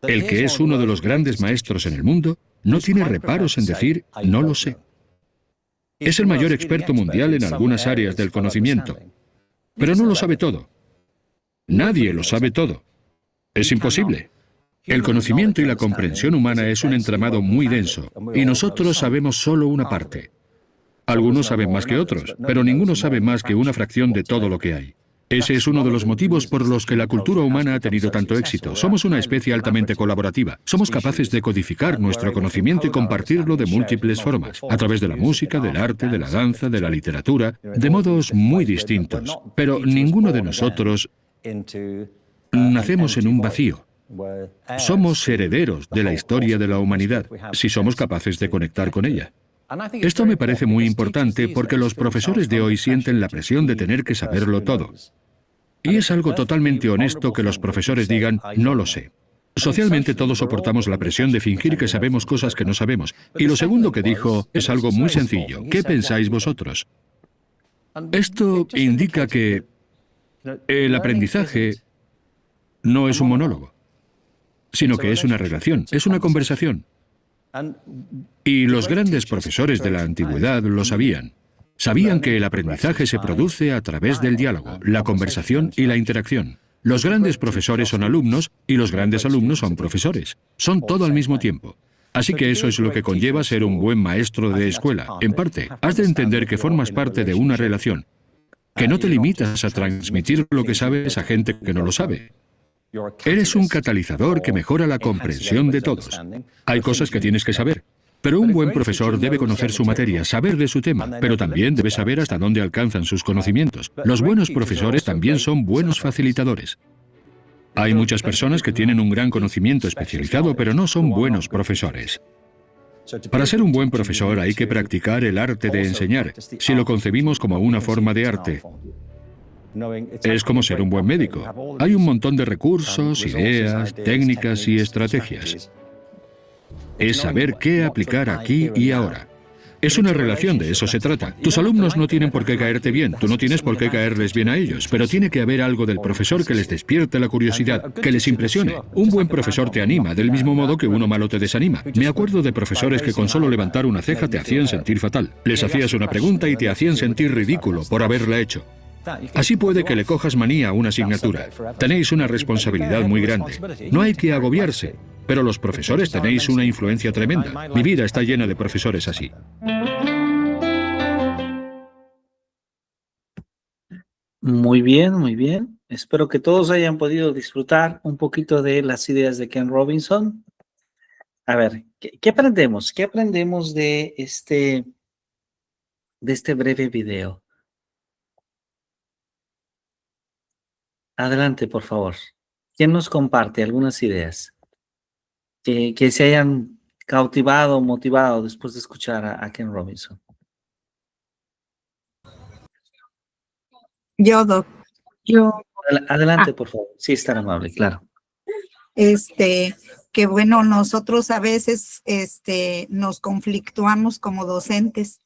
el que es uno de los grandes maestros en el mundo no tiene reparos en decir, no lo sé. Es el mayor experto mundial en algunas áreas del conocimiento, pero no lo sabe todo. Nadie lo sabe todo. Es imposible. El conocimiento y la comprensión humana es un entramado muy denso, y nosotros sabemos solo una parte. Algunos saben más que otros, pero ninguno sabe más que una fracción de todo lo que hay. Ese es uno de los motivos por los que la cultura humana ha tenido tanto éxito. Somos una especie altamente colaborativa. Somos capaces de codificar nuestro conocimiento y compartirlo de múltiples formas, a través de la música, del arte, de la danza, de la literatura, de modos muy distintos. Pero ninguno de nosotros nacemos en un vacío. Somos herederos de la historia de la humanidad, si somos capaces de conectar con ella. Esto me parece muy importante porque los profesores de hoy sienten la presión de tener que saberlo todo. Y es algo totalmente honesto que los profesores digan, no lo sé. Socialmente todos soportamos la presión de fingir que sabemos cosas que no sabemos. Y lo segundo que dijo es algo muy sencillo. ¿Qué pensáis vosotros? Esto indica que el aprendizaje no es un monólogo, sino que es una relación, es una conversación. Y los grandes profesores de la antigüedad lo sabían. Sabían que el aprendizaje se produce a través del diálogo, la conversación y la interacción. Los grandes profesores son alumnos y los grandes alumnos son profesores. Son todo al mismo tiempo. Así que eso es lo que conlleva ser un buen maestro de escuela. En parte, has de entender que formas parte de una relación, que no te limitas a transmitir lo que sabes a gente que no lo sabe. Eres un catalizador que mejora la comprensión de todos. Hay cosas que tienes que saber, pero un buen profesor debe conocer su materia, saber de su tema, pero también debe saber hasta dónde alcanzan sus conocimientos. Los buenos profesores también son buenos facilitadores. Hay muchas personas que tienen un gran conocimiento especializado, pero no son buenos profesores. Para ser un buen profesor hay que practicar el arte de enseñar, si lo concebimos como una forma de arte. Es como ser un buen médico. Hay un montón de recursos, ideas, técnicas y estrategias. Es saber qué aplicar aquí y ahora. Es una relación, de eso se trata. Tus alumnos no tienen por qué caerte bien, tú no tienes por qué caerles bien a ellos, pero tiene que haber algo del profesor que les despierte la curiosidad, que les impresione. Un buen profesor te anima, del mismo modo que uno malo te desanima. Me acuerdo de profesores que con solo levantar una ceja te hacían sentir fatal. Les hacías una pregunta y te hacían sentir ridículo por haberla hecho. Así puede que le cojas manía a una asignatura. Tenéis una responsabilidad muy grande. No hay que agobiarse, pero los profesores tenéis una influencia tremenda. Mi vida está llena de profesores así. Muy bien, muy bien. Espero que todos hayan podido disfrutar un poquito de las ideas de Ken Robinson. A ver, ¿qué aprendemos? ¿Qué aprendemos de este breve video? Adelante, por favor. ¿Quién nos comparte algunas ideas que se hayan cautivado, motivado después de escuchar a Ken Robinson? Yo, Adelante, por favor. Sí, es tan amable, claro. que bueno, nosotros a veces, nos conflictuamos como docentes,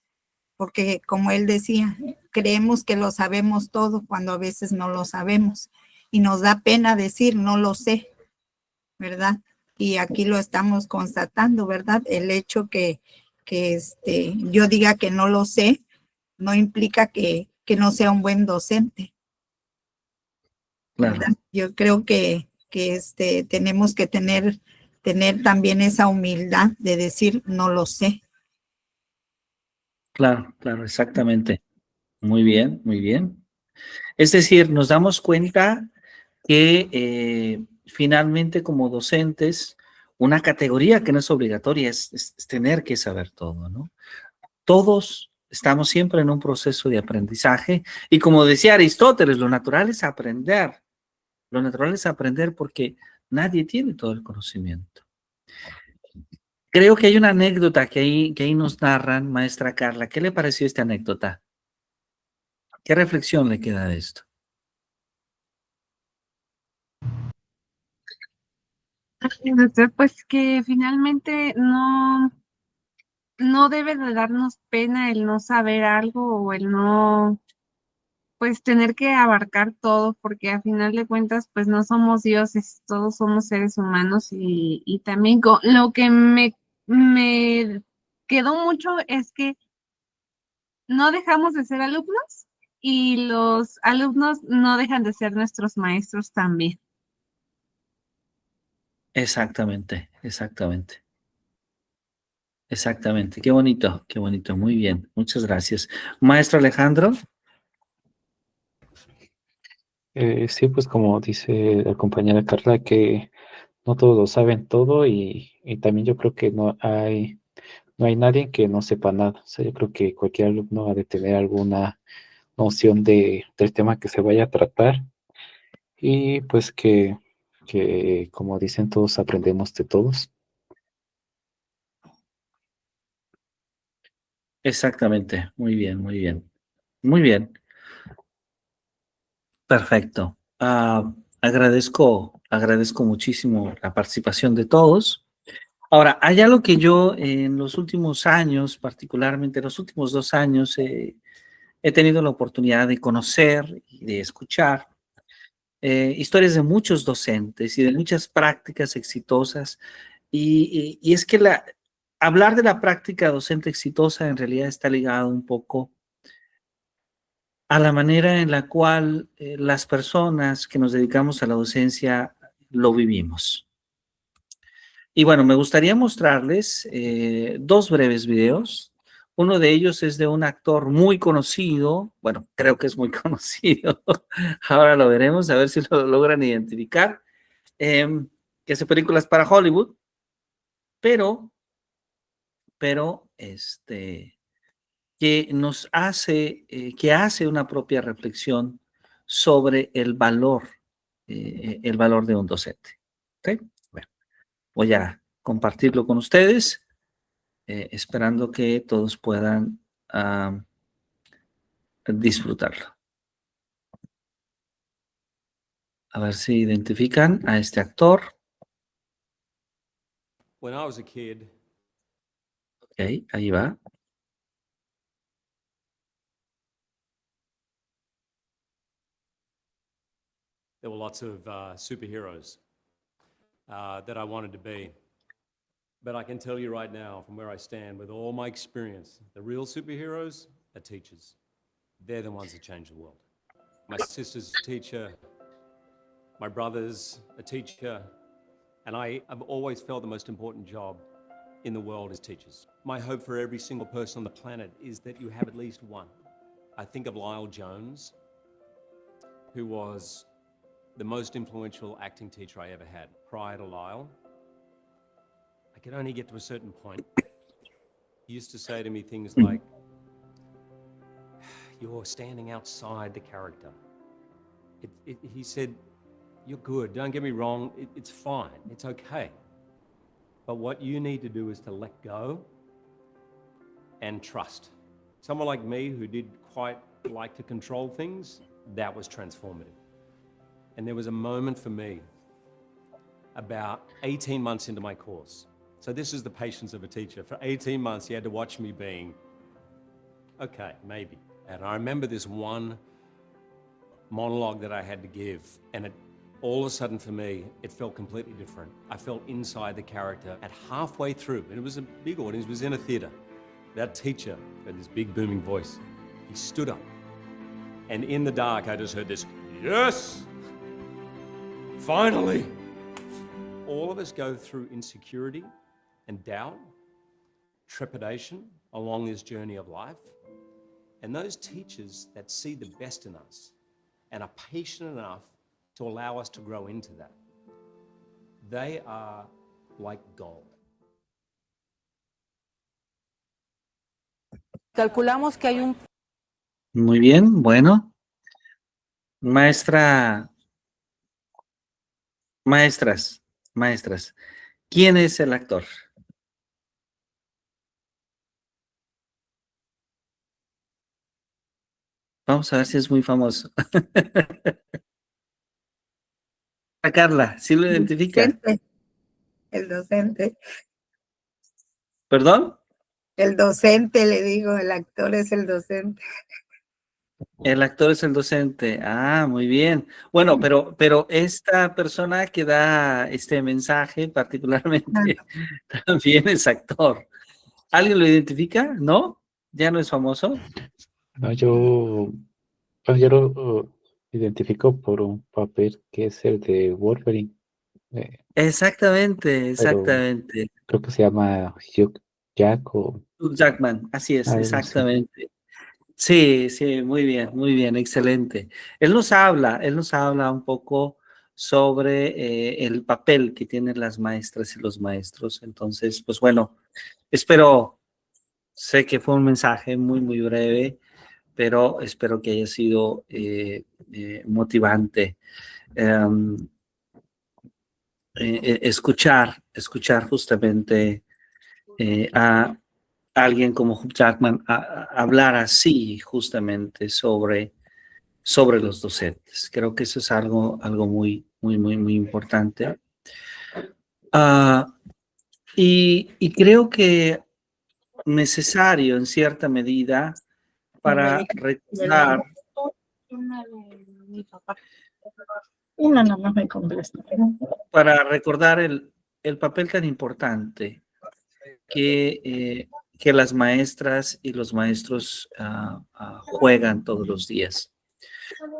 porque como él decía, creemos que lo sabemos todo cuando a veces no lo sabemos y nos da pena decir no lo sé, ¿verdad? Y aquí lo estamos constatando, ¿verdad? El hecho que yo diga que no lo sé no implica que no sea un buen docente. Claro. ¿Verdad? Yo creo que tenemos que tener también esa humildad de decir no lo sé. Claro, claro, exactamente. Muy bien, muy bien. Es decir, nos damos cuenta que finalmente como docentes, una categoría que no es obligatoria es tener que saber todo, ¿no? Todos estamos siempre en un proceso de aprendizaje y como decía Aristóteles, lo natural es aprender. Lo natural es aprender porque nadie tiene todo el conocimiento. Creo que hay una anécdota que ahí nos narran, maestra Carla. ¿Qué le pareció esta anécdota? ¿Qué reflexión le queda de esto? Pues que finalmente no debe de darnos pena el no saber algo o el no, pues tener que abarcar todo, porque a final de cuentas, pues no somos dioses, todos somos seres humanos y también lo que me quedó mucho es que no dejamos de ser alumnos y los alumnos no dejan de ser nuestros maestros también. Exactamente, exactamente. Exactamente. Qué bonito, qué bonito. Muy bien. Muchas gracias. Maestro Alejandro. Sí, pues como dice la compañera Carla, que no todos lo saben todo y también yo creo que no hay nadie que no sepa nada. O sea, yo creo que cualquier alumno ha de tener alguna noción del tema que se vaya a tratar y pues que como dicen, todos aprendemos de todos. Exactamente. Muy bien, muy bien. Muy bien. Perfecto. Agradezco muchísimo la participación de todos. Ahora, hay algo que yo en los últimos años, particularmente en los últimos 2 años, he tenido la oportunidad de conocer y de escuchar historias de muchos docentes y de muchas prácticas exitosas. Y es que hablar de la práctica docente exitosa en realidad está ligado un poco a la manera en la cual las personas que nos dedicamos a la docencia lo vivimos. Y bueno, me gustaría mostrarles 2 breves videos. Uno de ellos es de un actor muy conocido, bueno, creo que es muy conocido, ahora lo veremos, a ver si lo logran identificar, que hace películas para Hollywood, pero que nos hace, que hace una propia reflexión sobre el valor de un docente. ¿Ok? Bueno, voy a compartirlo con ustedes, esperando que todos puedan disfrutarlo. A ver si identifican a este actor. When I was a kid, Ok, ahí va. there were lots of superheroes that I wanted to be. But I can tell you right now, from where I stand, with all my experience, the real superheroes are teachers. They're the ones that change the world. My sister's a teacher, my brother's a teacher, and I've always felt the most important job in the world is teachers. My hope for every single person on the planet is that you have at least one. I think of Lyle Jones, who was the most influential acting teacher I ever had. Prior to Lyle, I could only get to a certain point. He used to say to me things like, "You're standing outside the character." He said, "You're good, don't get me wrong, it's fine, it's okay. But what you need to do is to let go and trust." Someone like me who did quite like to control things, that was transformative. And there was a moment for me about 18 months into my course. So this is the patience of a teacher. For 18 months, he had to watch me being, okay, maybe. And I remember this one monologue that I had to give, and all of a sudden for me, it felt completely different. I felt inside the character at halfway through, and it was a big audience, it was in a theater. That teacher had this big booming voice. He stood up, and in the dark, I just heard this, "Yes! Finally!" All of us go through insecurity and doubt, trepidation along this journey of life. And those teachers that see the best in us and are patient enough to allow us to grow into that, they are like gold. Calculamos que hay un... Muy bien, bueno. Maestras, ¿quién es el actor? Vamos a ver si es muy famoso. A Carla, ¿sí lo identifica? El docente. ¿Perdón? El docente, le digo, el actor es el docente. El actor es el docente. Ah, muy bien. Bueno, pero esta persona que da este mensaje particularmente también es actor. ¿Alguien lo identifica? ¿No? ¿Ya no es famoso? No, yo lo identifico por un papel que es el de Wolverine, Exactamente, pero exactamente. creo que se llama Hugh Jack o Hugh Jackman, así es, algo así. exactamente. Sí, sí, muy bien, excelente. Él nos habla un poco sobre el papel que tienen las maestras y los maestros. Entonces, pues bueno, espero, sé que fue un mensaje muy breve, pero espero que haya sido motivante. Em, escuchar justamente a alguien como Hugh Jackman hablar así justamente sobre los docentes. Creo que eso es algo muy importante. Y creo que necesario en cierta medida para recordar, Una nada más me contesta. el papel tan importante que las maestras y los maestros juegan todos los días.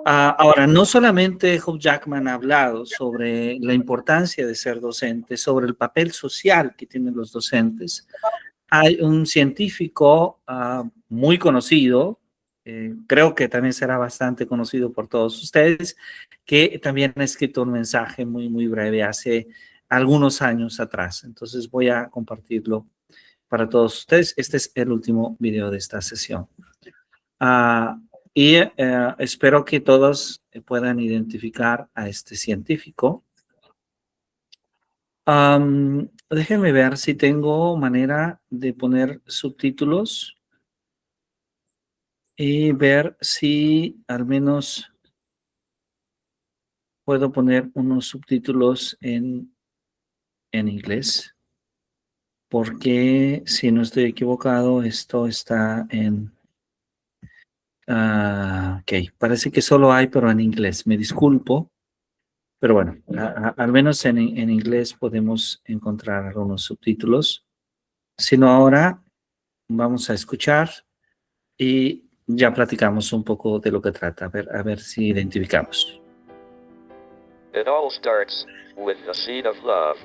Ahora, no solamente Hugh Jackman ha hablado sobre la importancia de ser docente, sobre el papel social que tienen los docentes. Hay un científico muy conocido, creo que también será bastante conocido por todos ustedes, que también ha escrito un mensaje muy breve hace algunos años atrás. Entonces voy a compartirlo para todos ustedes. Este es el último video de esta sesión. Y espero que todos puedan identificar a este científico. Déjenme ver si tengo manera de poner subtítulos y ver si al menos puedo poner unos subtítulos en inglés. Porque si no estoy equivocado, esto está en... ok, parece que solo hay, pero en inglés. Me disculpo. Pero bueno, al menos en inglés podemos encontrar algunos subtítulos. Si no, ahora vamos a escuchar y ya platicamos un poco de lo que trata. A ver si identificamos. It all starts with the seed of love.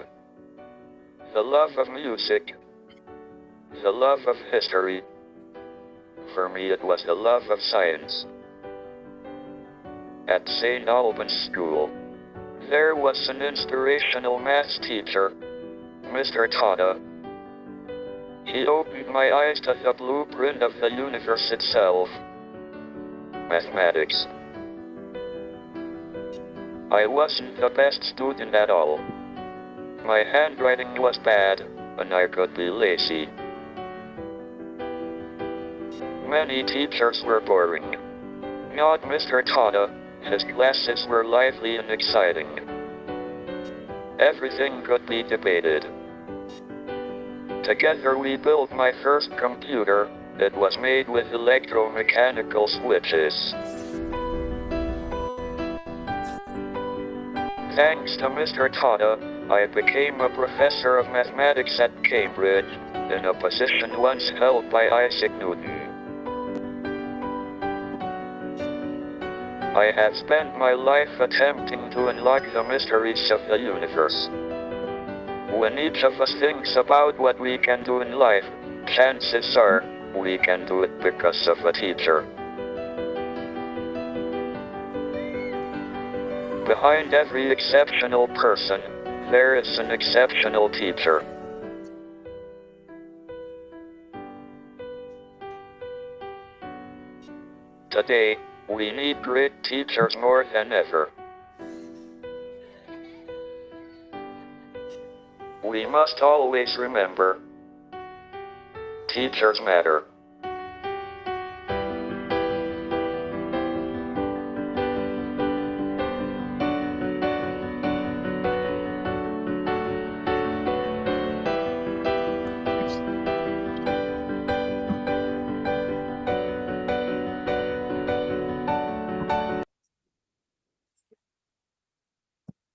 The love of music. The love of history. For me it was the love of science. At St. Albans School, there was an inspirational maths teacher, Mr. Tada. He opened my eyes to the blueprint of the universe itself. Mathematics. I wasn't the best student at all. My handwriting was bad, and I could be lazy. Many teachers were boring. Not Mr. Tada. His classes were lively and exciting. Everything could be debated. Together we built my first computer. It was made with electromechanical switches. Thanks to Mr. Tada, I became a professor of mathematics at Cambridge, in a position once held by Isaac Newton. I have spent my life attempting to unlock the mysteries of the universe. When each of us thinks about what we can do in life, chances are, we can do it because of a teacher. Behind every exceptional person, there is an exceptional teacher. Today, we need great teachers more than ever. We must always remember, teachers matter.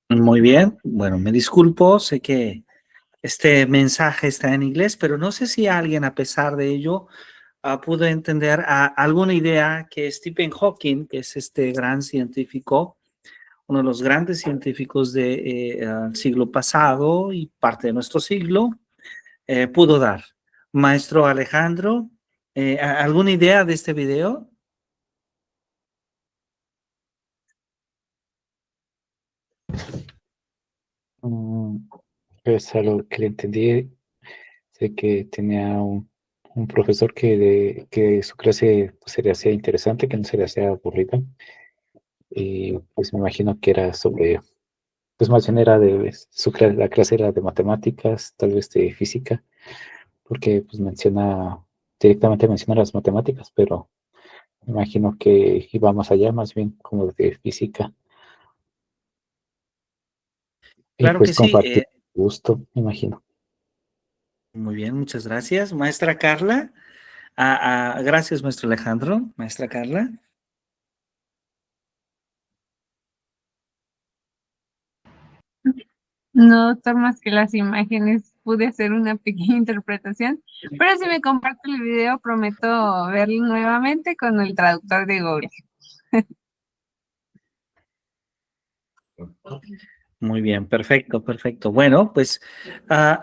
Muy bien, bueno, me disculpo, sé que este mensaje está en inglés, pero no sé si alguien a pesar de ello pude entender alguna idea que Stephen Hawking, que es este gran científico, uno de los grandes científicos del siglo pasado y parte de nuestro siglo, pudo dar. Maestro Alejandro, ¿alguna idea de este video? Pues a lo que le entendí, sé que tenía un profesor que su clase pues, se le hacía interesante, que no se le hacía aburrida. Y pues me imagino que era sobre, pues más bien era la clase era de matemáticas, tal vez de física, porque pues directamente menciona las matemáticas, pero me imagino que iba más allá, más bien como de física. Y Claro pues que sí. compartir gusto, me imagino. Muy bien, muchas gracias. Maestra Carla. Gracias, maestro Alejandro. Maestra Carla. No, doctor, más que las imágenes, pude hacer una pequeña interpretación, pero si me comparte el video, prometo verlo nuevamente con el traductor de Google. Muy bien, perfecto, perfecto. Bueno, pues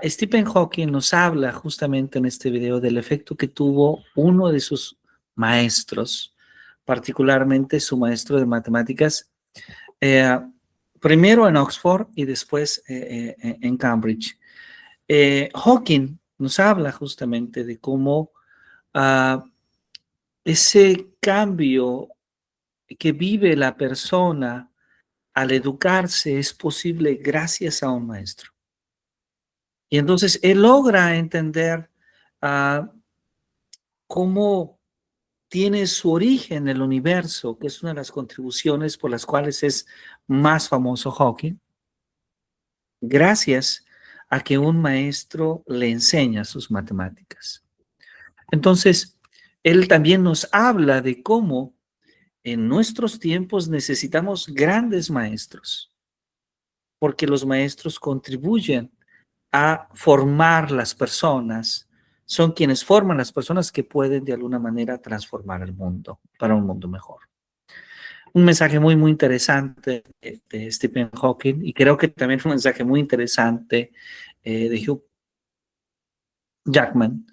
Stephen Hawking nos habla justamente en este video del efecto que tuvo uno de sus maestros, particularmente su maestro de matemáticas, primero en Oxford y después en Cambridge. Hawking nos habla justamente de cómo ese cambio que vive la persona al educarse es posible gracias a un maestro. Y entonces él logra entender cómo tiene su origen el universo, que es una de las contribuciones por las cuales es más famoso Hawking, gracias a que un maestro le enseña sus matemáticas. Entonces, él también nos habla de cómo en nuestros tiempos necesitamos grandes maestros, porque los maestros contribuyen a formar las personas, son quienes forman las personas que pueden de alguna manera transformar el mundo para un mundo mejor. Un mensaje muy, muy interesante de Stephen Hawking, y creo que también un mensaje muy interesante de Hugh Jackman,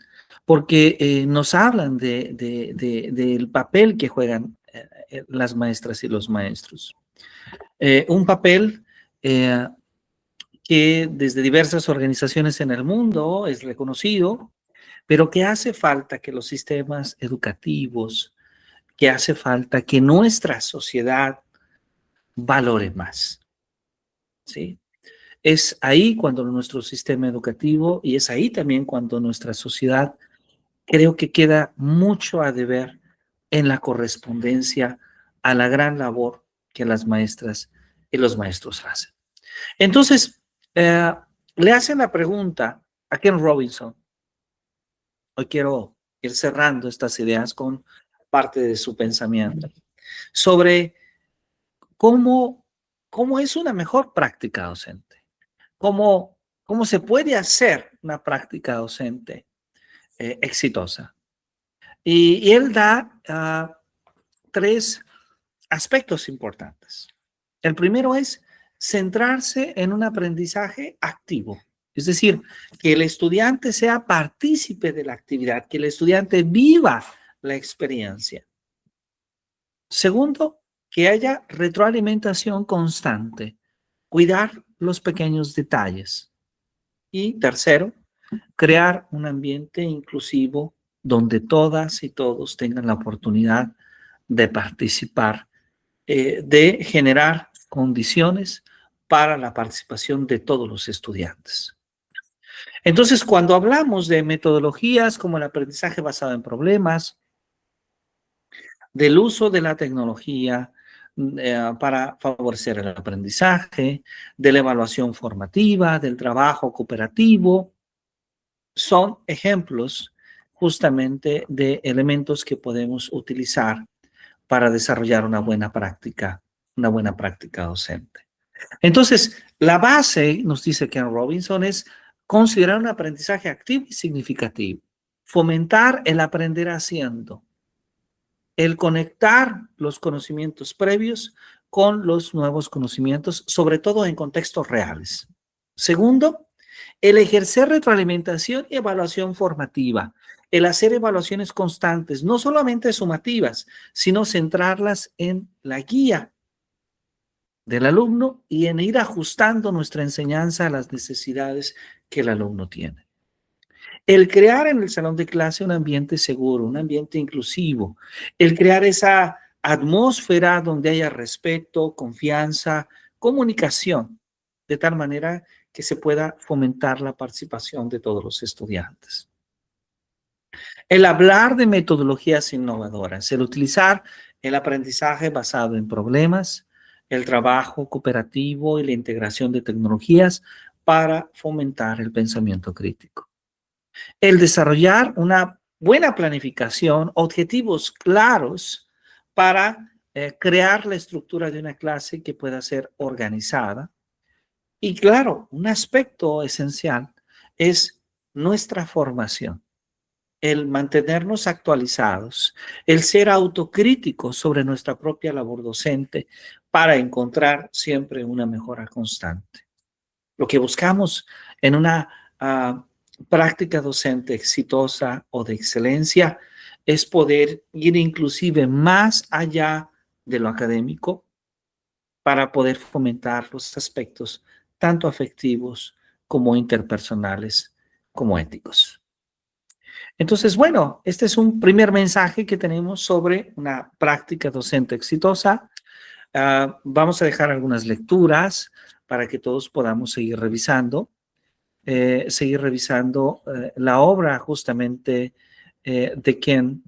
porque nos hablan del papel que juegan las maestras y los maestros. Un papel que desde diversas organizaciones en el mundo es reconocido, pero que hace falta que los sistemas educativos, que hace falta que nuestra sociedad valore más. ¿Sí? Es ahí cuando nuestro sistema educativo, y es ahí también cuando nuestra sociedad, creo que queda mucho a deber en la correspondencia a la gran labor que las maestras y los maestros hacen. Entonces, le hacen la pregunta a Ken Robinson. Hoy quiero ir cerrando estas ideas con parte de su pensamiento sobre cómo es una mejor práctica docente, cómo se puede hacer una práctica docente exitosa. Y él da 3 aspectos importantes. El primero es centrarse en un aprendizaje activo. Es decir, que el estudiante sea partícipe de la actividad, que el estudiante viva la experiencia. Segundo, que haya retroalimentación constante, cuidar los pequeños detalles. Y tercero, crear un ambiente inclusivo donde todas y todos tengan la oportunidad de participar, de generar condiciones para la participación de todos los estudiantes. Entonces, cuando hablamos de metodologías como el aprendizaje basado en problemas, del uso de la tecnología para favorecer el aprendizaje, de la evaluación formativa, del trabajo cooperativo, son ejemplos justamente de elementos que podemos utilizar para desarrollar una buena práctica docente. Entonces, la base, nos dice Ken Robinson, es considerar un aprendizaje activo y significativo. fomentar el aprender haciendo, el conectar los conocimientos previos con los nuevos conocimientos, sobre todo en contextos reales. Segundo, el ejercer retroalimentación y evaluación formativa, el hacer evaluaciones constantes, no solamente sumativas, sino centrarlas en la guía del alumno y en ir ajustando nuestra enseñanza a las necesidades que el alumno tiene. El crear en el salón de clase un ambiente seguro, un ambiente inclusivo, el crear esa atmósfera donde haya respeto, confianza, comunicación, de tal manera que se pueda fomentar la participación de todos los estudiantes. El hablar de metodologías innovadoras, el utilizar el aprendizaje basado en problemas, el trabajo cooperativo y la integración de tecnologías para fomentar el pensamiento crítico. El desarrollar una buena planificación, objetivos claros para crear la estructura de una clase que pueda ser organizada. Y claro, un aspecto esencial es nuestra formación, el mantenernos actualizados, el ser autocríticos sobre nuestra propia labor docente para encontrar siempre una mejora constante. Lo que buscamos en una práctica docente exitosa o de excelencia es poder ir inclusive más allá de lo académico para poder fomentar los aspectos tanto afectivos como interpersonales como éticos. Entonces, bueno, este es un primer mensaje que tenemos sobre una práctica docente exitosa. Vamos a dejar algunas lecturas para que todos podamos seguir revisando. La obra justamente de Ken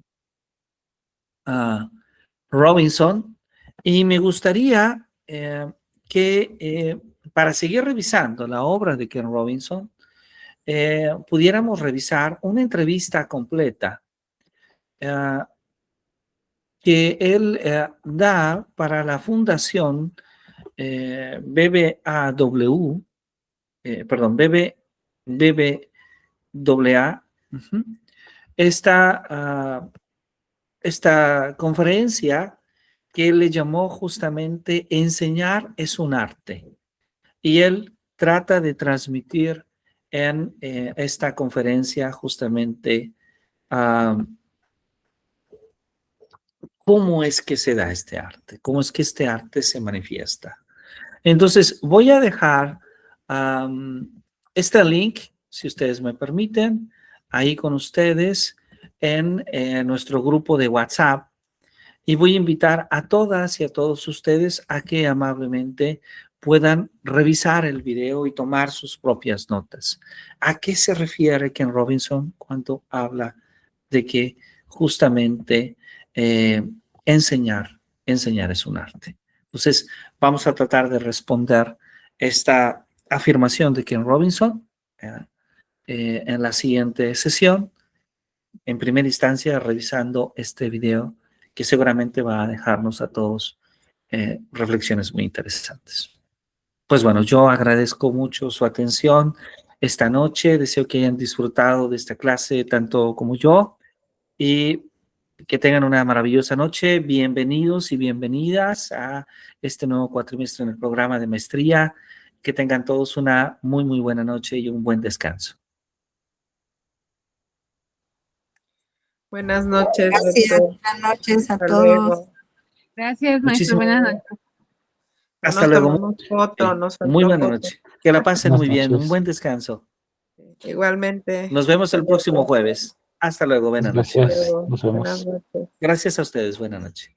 Robinson, y me gustaría que para seguir revisando la obra de Ken Robinson pudiéramos revisar una entrevista completa que él da para la fundación BBAW, BBWA. Esta conferencia que él le llamó justamente Enseñar es un arte. Y él trata de transmitir en esta conferencia justamente cómo es que se da este arte, cómo es que este arte se manifiesta. Entonces, voy a dejar este link, si ustedes me permiten, ahí con ustedes en nuestro grupo de WhatsApp, y voy a invitar a todas y a todos ustedes a que amablemente puedan revisar el video y tomar sus propias notas. ¿A qué se refiere Ken Robinson cuando habla de que justamente enseñar es un arte? Entonces, vamos a tratar de responder esta afirmación de Ken Robinson en la siguiente sesión. En primera instancia, revisando este video que seguramente va a dejarnos a todos reflexiones muy interesantes. Pues bueno, yo agradezco mucho su atención esta noche. Deseo que hayan disfrutado de esta clase tanto como yo y que tengan una maravillosa noche. Bienvenidos y bienvenidas a este nuevo cuatrimestre en el programa de maestría. Que tengan todos una muy, muy buena noche y un buen descanso. Buenas noches. Gracias, doctor. buenas noches a Hasta todos. luego. Gracias, maestro. Buenas noches. Hasta Nos luego. tomamos foto, nos faltó Muy buena foto. noche. Que la pasen Buenas muy bien. noches. Un buen descanso. Igualmente. Nos vemos el Hasta próximo luego. jueves. Hasta luego. Buenas noches. Gracias. Hasta luego. Nos Buenas vemos. noches. Gracias a ustedes. Buenas noches.